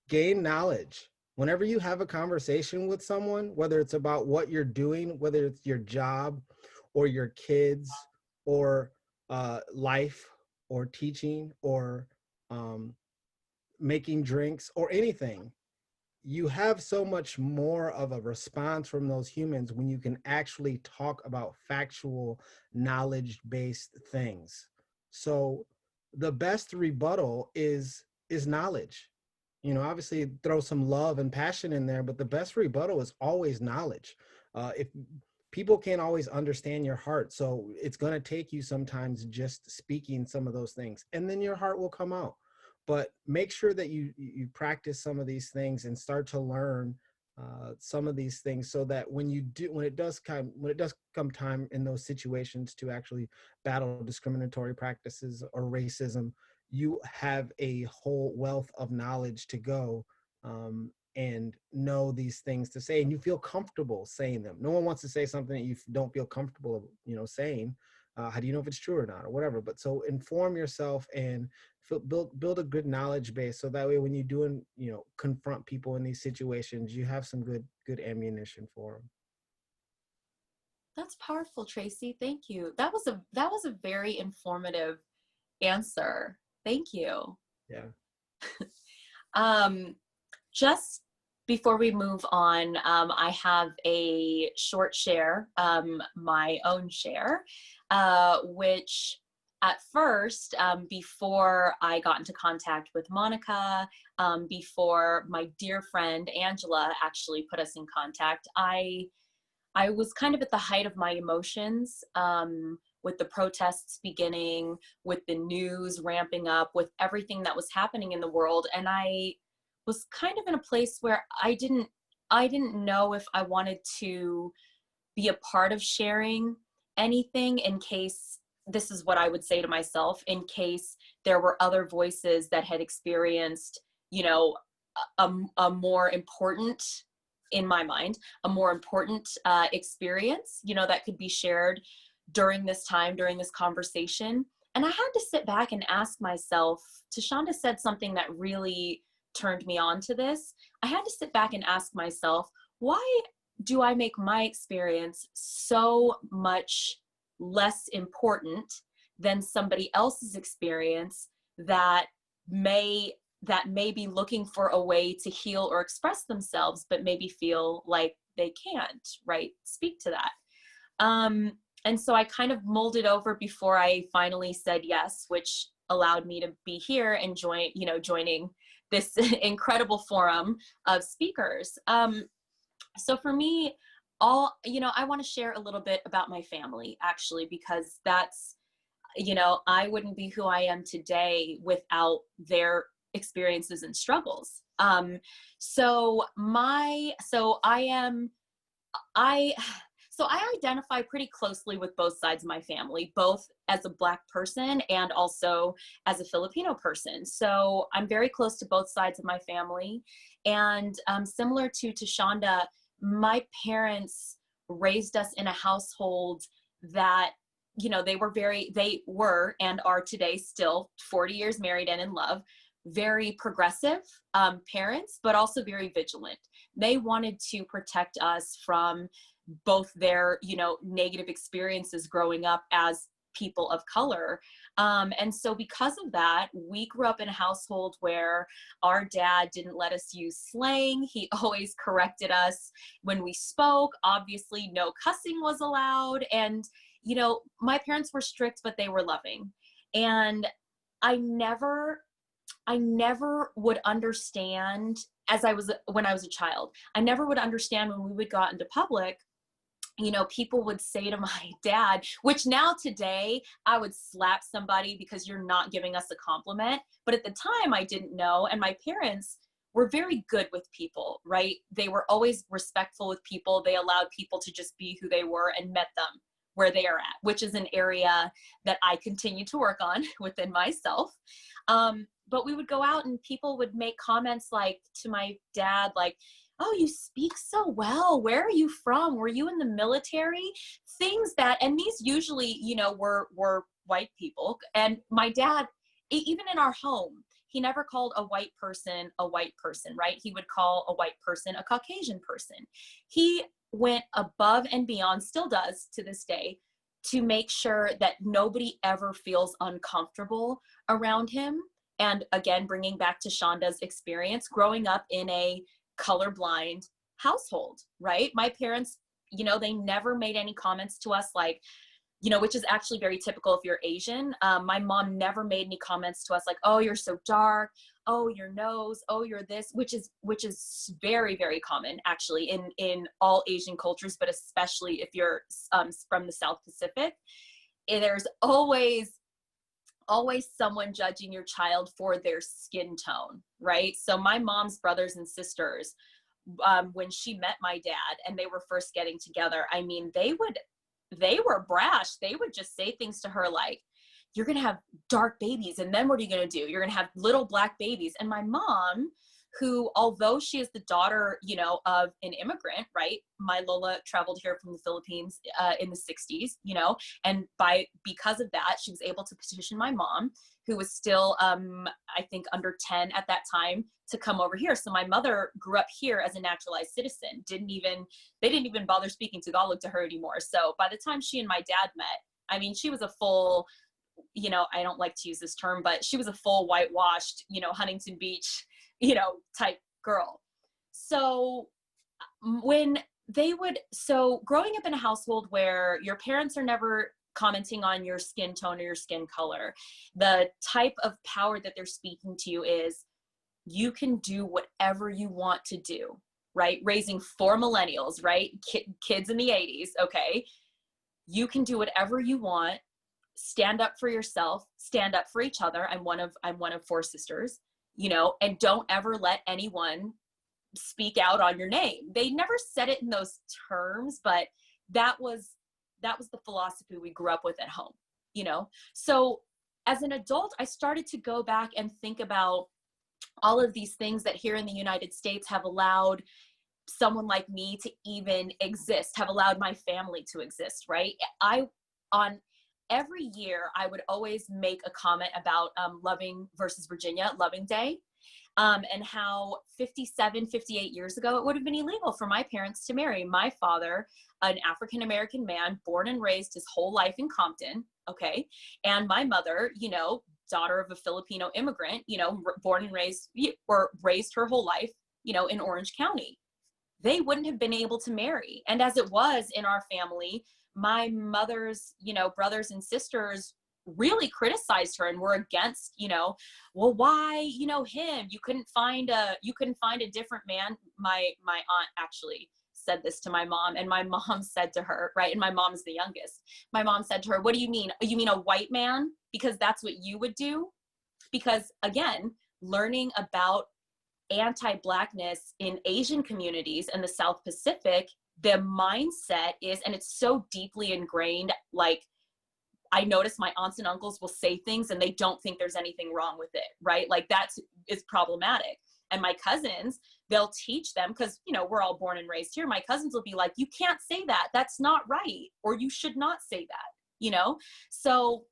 gain knowledge. Whenever you have a conversation with someone, whether it's about what you're doing, whether it's your job or your kids or life or teaching or making drinks or anything, you have so much more of a response from those humans when you can actually talk about factual, knowledge-based things. So the best rebuttal is knowledge. You know, obviously throw some love and passion in there, but the best rebuttal is always knowledge. If people can't always understand your heart, so it's going to take you sometimes just speaking some of those things, and then your heart will come out. But make sure that you practice some of these things and start to learn some of these things, so that when it does come time in those situations to actually battle discriminatory practices or racism, you have a whole wealth of knowledge to go and know these things to say, and you feel comfortable saying them. No one wants to say something that you don't feel comfortable, saying. How do you know if it's true or not, or whatever? But so inform yourself and build a good knowledge base, so that way when you do confront people in these situations, you have some good ammunition for them. That's powerful, Tracy. Thank you. That was a very informative answer. Thank you. Yeah. Just before we move on, I have a short share, my own share, which at first, before I got into contact with Monica, before my dear friend Angela actually put us in contact, I was kind of at the height of my emotions, with the protests beginning, with the news ramping up, with everything that was happening in the world. And I was kind of in a place where I didn't know if I wanted to be a part of sharing anything, in case, this is what I would say to myself, in case there were other voices that had experienced, a more important, in my mind, a more important experience, that could be shared during this time, during this conversation. And I had to sit back and ask myself, Tashanda said something that really turned me on to this. I had to sit back and ask myself, why do I make my experience so much less important than somebody else's experience that may be looking for a way to heal or express themselves, but maybe feel like they can't, right, speak to that. And so I kind of molded over before I finally said yes, which allowed me to be here and joining this incredible forum of speakers. So for me, I want to share a little bit about my family, actually, because that's, I wouldn't be who I am today without their experiences and struggles. So I identify pretty closely with both sides of my family, both as a Black person and also as a Filipino person. So I'm very close to both sides of my family. And similar to Tashanda, my parents raised us in a household that, they were and are today still 40 years married and in love, very progressive parents, but also very vigilant. They wanted to protect us from both their, negative experiences growing up as people of color. And so because of that, we grew up in a household where our dad didn't let us use slang. He always corrected us when we spoke. Obviously, no cussing was allowed. And, my parents were strict, but they were loving. And I never would understand when I was a child. I never would understand when we would go out into public, people would say to my dad, which now today I would slap somebody because you're not giving us a compliment. But at the time I didn't know. And my parents were very good with people, right? They were always respectful with people. They allowed people to just be who they were and met them where they are at, which is an area that I continue to work on within myself. But we would go out and people would make comments like to my dad, like, oh, you speak so well. Where are you from? Were you in the military? Things that, and these usually, were white people. And my dad, even in our home, he never called a white person, right? He would call a white person a Caucasian person. He went above and beyond, still does to this day, to make sure that nobody ever feels uncomfortable around him. And again, bringing back to Shanda's experience, growing up in a colorblind household, right? My parents, you know, they never made any comments to us like, you know, which is actually very typical if you're Asian. My mom never made any comments to us like, oh, you're so dark, oh, your nose, oh, you're this, which is very, very common actually in all Asian cultures, but especially if you're from the South Pacific. There's always someone judging your child for their skin tone, right? So my mom's brothers and sisters, when she met my dad and they were first getting together, I mean, they were brash. They would just say things to her like, you're going to have dark babies. And then what are you going to do? You're going to have little black babies. And my mom, who, although she is the daughter, you know, of an immigrant, right? My Lola traveled here from the Philippines in the 60s, you know, and because of that, she was able to petition my mom, who was still, I think, under 10 at that time, to come over here. So my mother grew up here as a naturalized citizen. They didn't even bother speaking Tagalog to her anymore. So by the time she and my dad met, I mean, she was a full, you know, I don't like to use this term, but she was a full whitewashed, you know, Huntington Beach, you know, type girl. So growing up in a household where your parents are never commenting on your skin tone or your skin color, the type of power that they're speaking to you is, you can do whatever you want to do, right? Raising 4 millennials, right? Kids in the 80s, okay? You can do whatever you want. Stand up for yourself, stand up for each other. I'm one of 4 sisters, you know, and don't ever let anyone speak out on your name. They never said it in those terms, but that was the philosophy we grew up with at home, you know? So as an adult, I started to go back and think about all of these things that here in the United States have allowed someone like me to even exist, have allowed my family to exist, right? Every year, I would always make a comment about Loving versus Virginia, Loving Day, and how 57, 58 years ago, it would have been illegal for my parents to marry my father, an African-American man, born and raised his whole life in Compton, okay? And my mother, you know, daughter of a Filipino immigrant, you know, born and raised, or raised her whole life, you know, in Orange County. They wouldn't have been able to marry. And as it was in our family, my mother's, you know, brothers and sisters really criticized her and were against, you know, well, why, you know, him, you couldn't find a different man. My aunt actually said this to my mom, and my mom said to her, right, and my mom's the youngest, my mom said to her, what do you mean? You mean a white man? Because that's what you would do? Because again, learning about anti-Blackness in Asian communities in the South Pacific, the mindset is, and it's so deeply ingrained, like, I notice my aunts and uncles will say things and they don't think there's anything wrong with it, right? Like is problematic. And my cousins, they'll teach them, because, you know, we're all born and raised here. My cousins will be like, you can't say that. That's not right. Or you should not say that, you know? So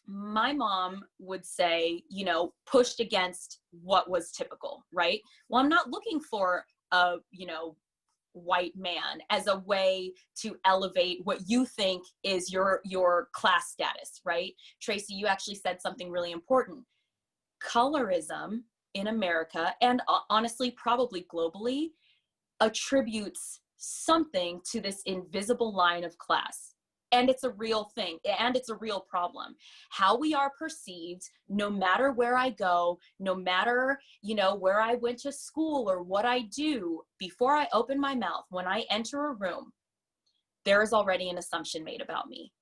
my mom would say, you know, pushed against what was typical, right? Well, I'm not looking for a, you know, white man as a way to elevate what you think is your class status, right? Tracy, you actually said something really important. Colorism in America, and honestly, probably globally, attributes something to this invisible line of class. And it's a real thing, and it's a real problem. How we are perceived, no matter where I go, no matter, you know, where I went to school or what I do, before I open my mouth, when I enter a room, there is already an assumption made about me.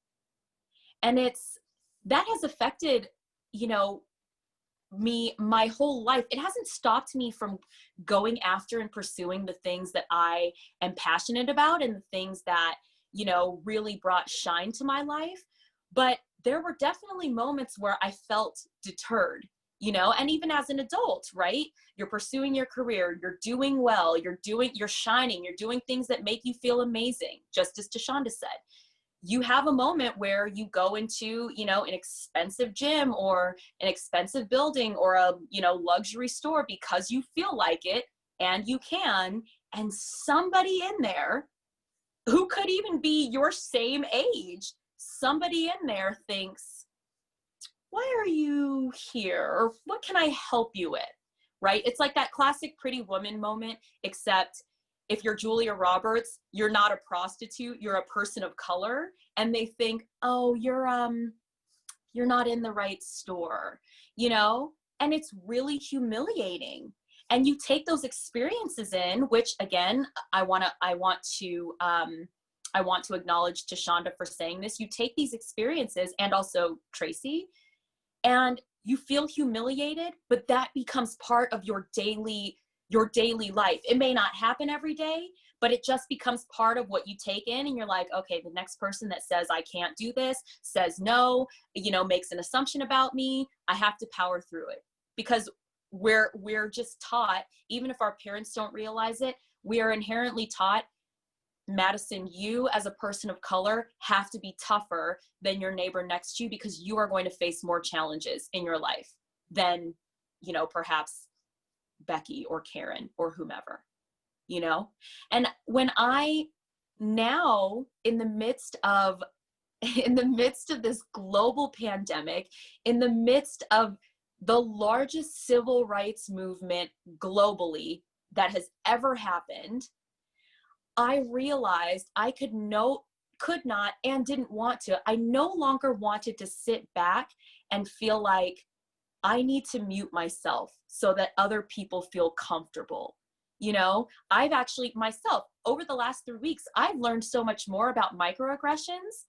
And that has affected, you know, me my whole life. It hasn't stopped me from going after and pursuing the things that I am passionate about and the things that, you know, really brought shine to my life. But there were definitely moments where I felt deterred, you know, and even as an adult, right? You're pursuing your career, you're doing well, you're shining, you're doing things that make you feel amazing. Just as Tashanda said, you have a moment where you go into, you know, an expensive gym or an expensive building or a, you know, luxury store because you feel like it and you can, and somebody in there who could even be your same age, somebody in there thinks, why are you here? Or what can I help you with? right? It's like that classic Pretty Woman moment, except if you're Julia Roberts, you're not a prostitute, you're a person of color, and they think, oh, you're not in the right store, you know? And it's really humiliating. And you take those experiences in, which again, I want to acknowledge Tashanda for saying this. You take these experiences, and also Tracy, and you feel humiliated, but that becomes part of your daily life. It may not happen every day, but it just becomes part of what you take in, and you're like, okay, the next person that says I can't do this, says no, you know, makes an assumption about me, I have to power through it. Because we're just taught, even if our parents don't realize it, we are inherently taught, Madison, you as a person of color have to be tougher than your neighbor next to you, because you are going to face more challenges in your life than, you know, perhaps Becky or Karen or whomever, you know? And when I now, in the midst of this global pandemic, in the midst of the largest civil rights movement globally that has ever happened, I realized I could not and didn't want to. I no longer wanted to sit back and feel like I need to mute myself so that other people feel comfortable. You know, I've actually myself, over the last 3 weeks, I've learned so much more about microaggressions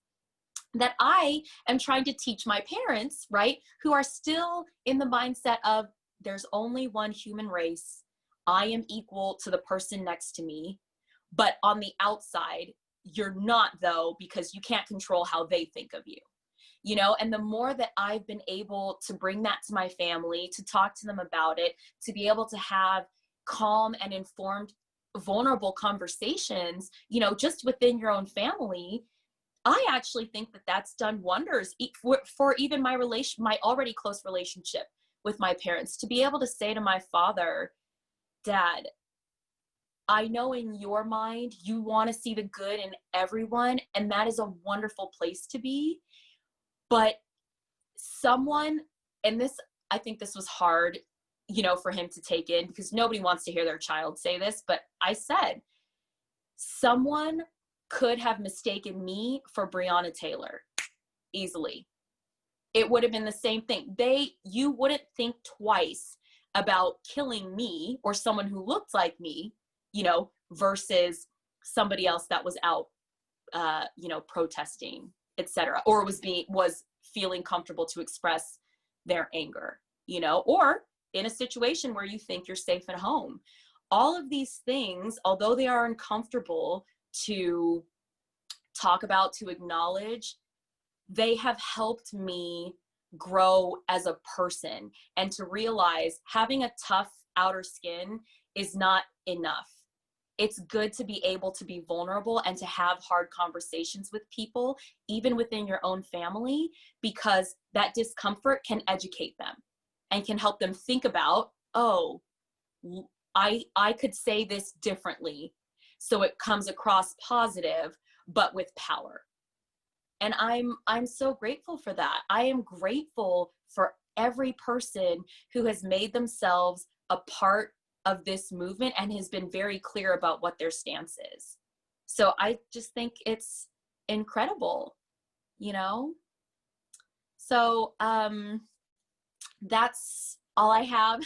that I am trying to teach my parents, right, who are still in the mindset of there's only one human race. I am equal to the person next to me, but on the outside, you're not, though, because you can't control how they think of you. You know, and the more that I've been able to bring that to my family, to talk to them about it, to be able to have calm and informed, vulnerable conversations, you know, just within your own family, I actually think that that's done wonders for even my already close relationship with my parents, to be able to say to my father, Dad, I know in your mind, you want to see the good in everyone, and that is a wonderful place to be. But someone, and this, I think this was hard, you know, for him to take in, because nobody wants to hear their child say this, but I said, someone could have mistaken me for Breonna Taylor easily. It would have been the same thing. You wouldn't think twice about killing me or someone who looked like me, you know, versus somebody else that was out, you know, protesting, etc., or was feeling comfortable to express their anger, you know, or in a situation where you think you're safe at home. All of these things, although they are uncomfortable to talk about, to acknowledge, they have helped me grow as a person, and to realize having a tough outer skin is not enough. It's good to be able to be vulnerable and to have hard conversations with people, even within your own family, because that discomfort can educate them and can help them think about, oh, I could say this differently, so it comes across positive, but with power. And I'm so grateful for that. I am grateful for every person who has made themselves a part of this movement and has been very clear about what their stance is. So I just think it's incredible, you know? So that's all I have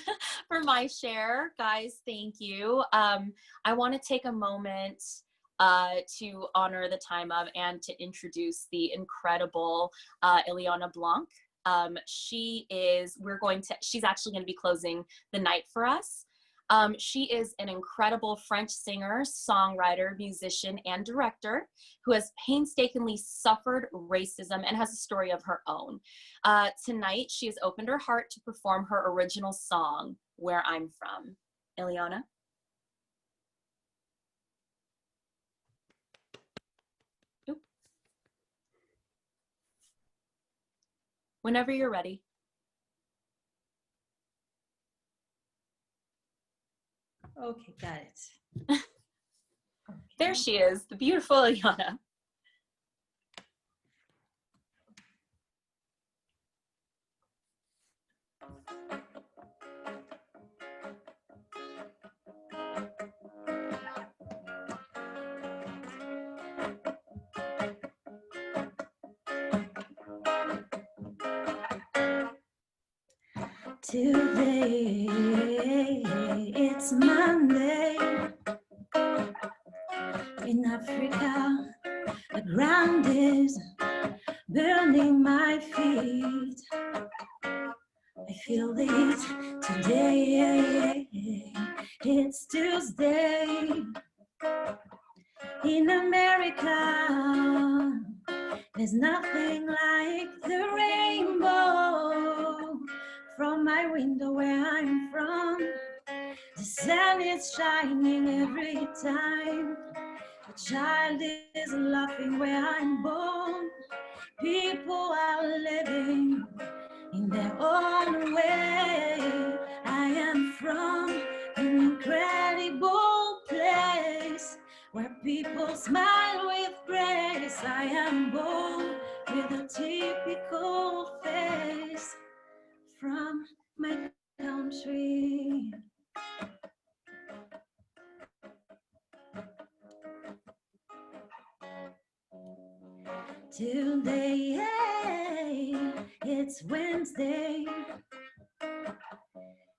for my share. Guys, thank you. I want to take a moment to honor the time of and to introduce the incredible LIONA BLANC. She's actually going to be closing the night for us. She is an incredible French singer, songwriter, musician, and director who has painstakingly suffered racism and has a story of her own. Tonight, she has opened her heart to perform her original song, Where I'm From. LIONA? Oop. Whenever you're ready. Okay, got it. Okay. There she is, the beautiful LIONA. Today it's Monday in Africa. The ground is burning my feet. I feel it today. It's Tuesday in America. There's nothing like the rainbow. From my window where I'm from, the sun is shining every time. A child is laughing where I'm born. People are living in their own way. I am from an incredible place where people smile with grace. I am born with a typical face from my country. Today, it's Wednesday.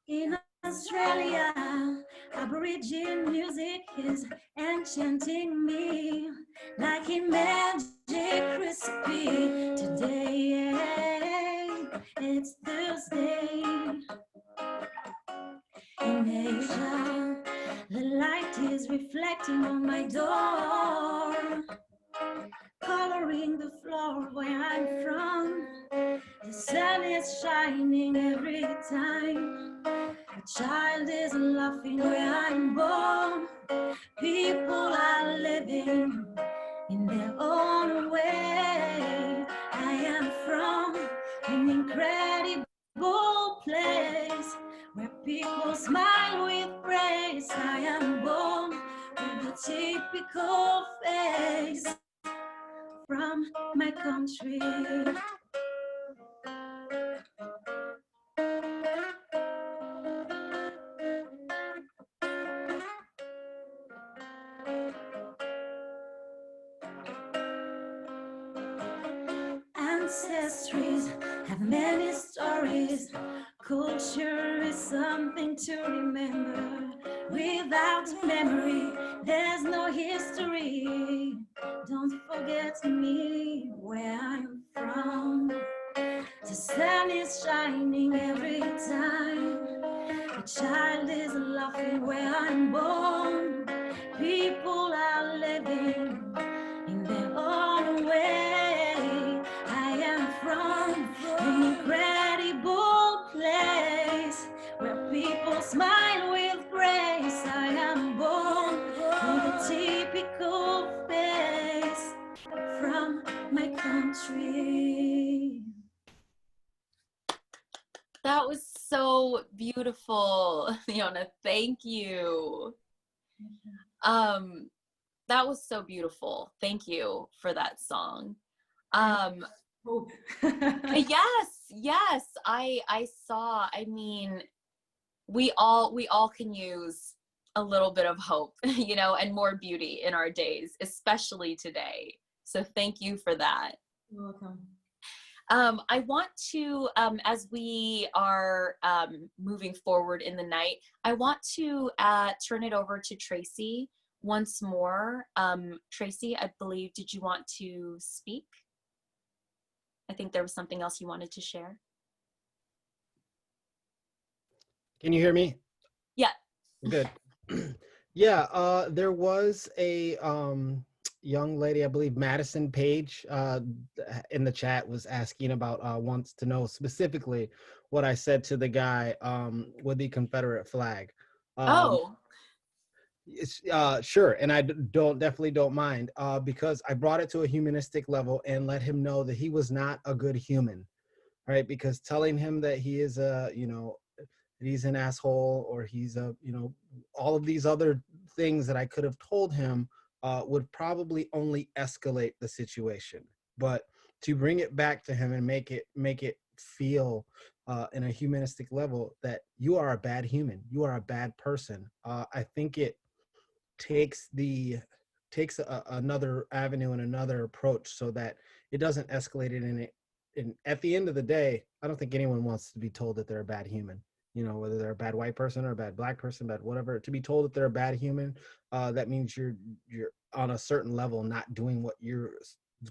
In Australia, Aborigine music is enchanting me like a magic recipe. Today, it's Thursday. In Asia, the light is reflecting on my door, coloring the floor where I'm from. The sun is shining every time. A child is laughing where I'm born. People are living in their own way. I am from an incredible place where people smile with grace. I am born with a typical face from my country. Ancestries have many stories. Culture is something to remember. Without memory, there's no history. Don't forget me where I'm from. The sun is shining every time. A child is laughing where I'm born. People are living in their own way. I am from an incredible place where people smile with grace. I am born with a typical face from my country. That was so beautiful, LIONA. Thank you. That was so beautiful. Thank you for that song. Yes, I saw. I mean, we all can use a little bit of hope, and more beauty in our days, especially today. So thank you for that. You're welcome. I want to, as we are moving forward in the night, I want to turn it over to Tracy once more. Tracy, I believe, did you want to speak? I think there was something else you wanted to share. Can you hear me? Yeah. Good. Yeah, there was a young lady, I believe Madison Page, in the chat was asking about, wants to know specifically what I said to the guy with the Confederate flag. Sure, and I definitely don't mind, because I brought it to a humanistic level and let him know that he was not a good human, right? Because telling him that he is he's an asshole, or he's all of these other things that I could have told him would probably only escalate the situation. But to bring it back to him and make it feel in a humanistic level that you are a bad human, you are a bad person, I think it takes another avenue and another approach so that it doesn't escalate it in it. And at the end of the day, I don't think anyone wants to be told that they're a bad human. you know, whether they're a bad white person or a bad black person, bad whatever, to be told that they're a bad human, that means you're on a certain level not doing what you're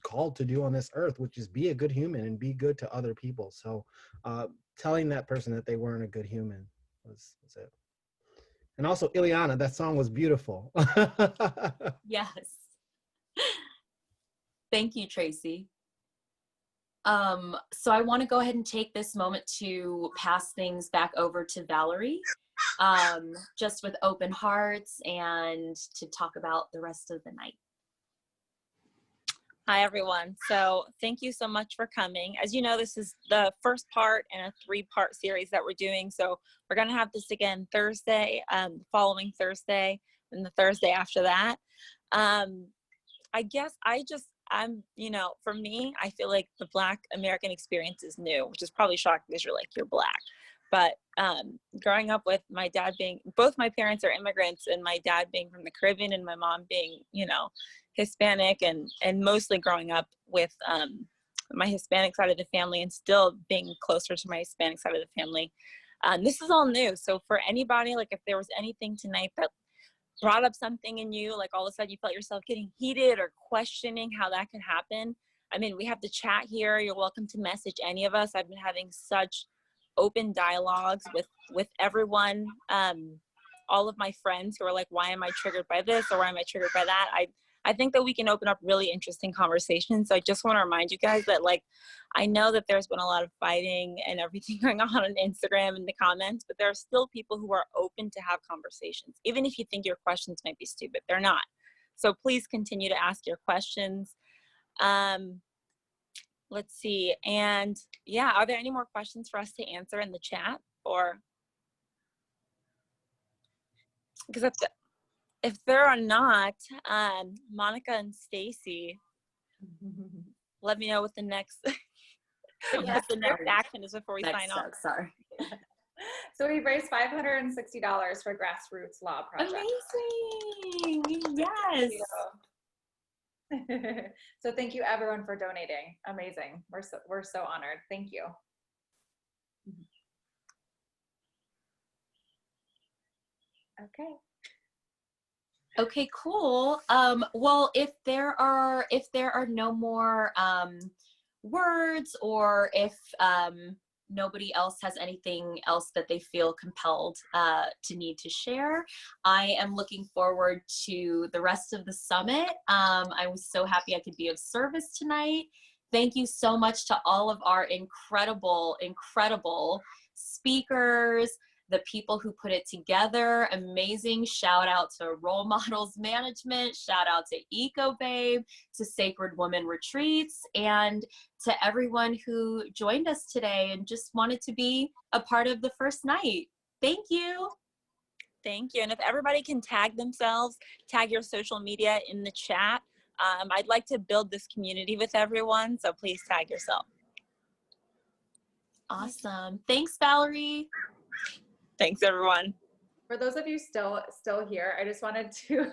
called to do on this earth, which is be a good human and be good to other people. So telling that person that they weren't a good human was it. And also, Ileana, that song was beautiful. Yes. Thank you, Tracy. So I want to go ahead and take this moment to pass things back over to Valerie, just with open hearts and to talk about the rest of the night. Hi, everyone. So thank you so much for coming. As you know, this is the first part in a 3-part series that we're doing. So we're going to have this again Thursday, the following Thursday, and the Thursday after that. I guess I'm, you know, for me, I feel like the Black American experience is new, which is probably shocking because you're like, you're Black. But growing up with my dad being, both my parents are immigrants, and my dad being from the Caribbean and my mom being, you know, Hispanic, and mostly growing up with my Hispanic side of the family and still being closer to my Hispanic side of the family. This is all new. So for anybody, like if there was anything tonight that brought up something in you, like all of a sudden you felt yourself getting heated or questioning how that could happen, I mean, we have the chat here. You're welcome to message any of us. I've been having such open dialogues with everyone. All of my friends who are like, why am I triggered by this, or why am I triggered by that? I think that we can open up really interesting conversations. So I just want to remind you guys that, like, I know that there's been a lot of fighting and everything going on Instagram and the comments, but there are still people who are open to have conversations. Even if you think your questions might be stupid, they're not. So please continue to ask your questions. Let's see. And yeah, are there any more questions for us to answer in the chat? Or, because if there are not, Monica and Stacy, let me know what the next what the next action is before we sign off. Sorry. So we've raised $560 for Grassroots Law Project. Amazing. Yes. So thank you everyone for donating. Amazing. We're so honored. Thank you. Okay. Okay, cool. Well, if there are no more words, or if nobody else has anything else that they feel compelled to need to share, I am looking forward to the rest of the summit. I was so happy I could be of service tonight. Thank you so much to all of our incredible speakers, the people who put it together. Amazing. Shout out to Role Models Management, shout out to Eco Babe, to Sacred Woman Retreats, and to everyone who joined us today and just wanted to be a part of the first night. Thank you. Thank you. And if everybody can tag themselves, tag your social media in the chat. I'd like to build this community with everyone, so please tag yourself. Awesome. Thanks, Valerie. Thanks, everyone. For those of you still here, I just wanted to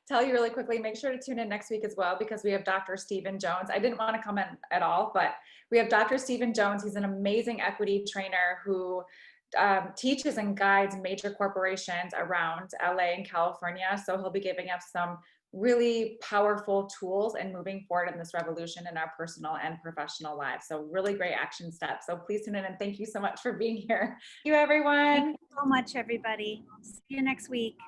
tell you really quickly, make sure to tune in next week as well, because we have Dr. Stephen Jones. I didn't want to comment at all, but we have Dr. Stephen Jones. He's an amazing equity trainer who teaches and guides major corporations around LA and California. So he'll be giving us some really powerful tools and moving forward in this revolution in our personal and professional lives. So really great action steps. So please tune in, and thank you so much for being here. Thank you, everyone. Thank you so much, everybody. See you next week.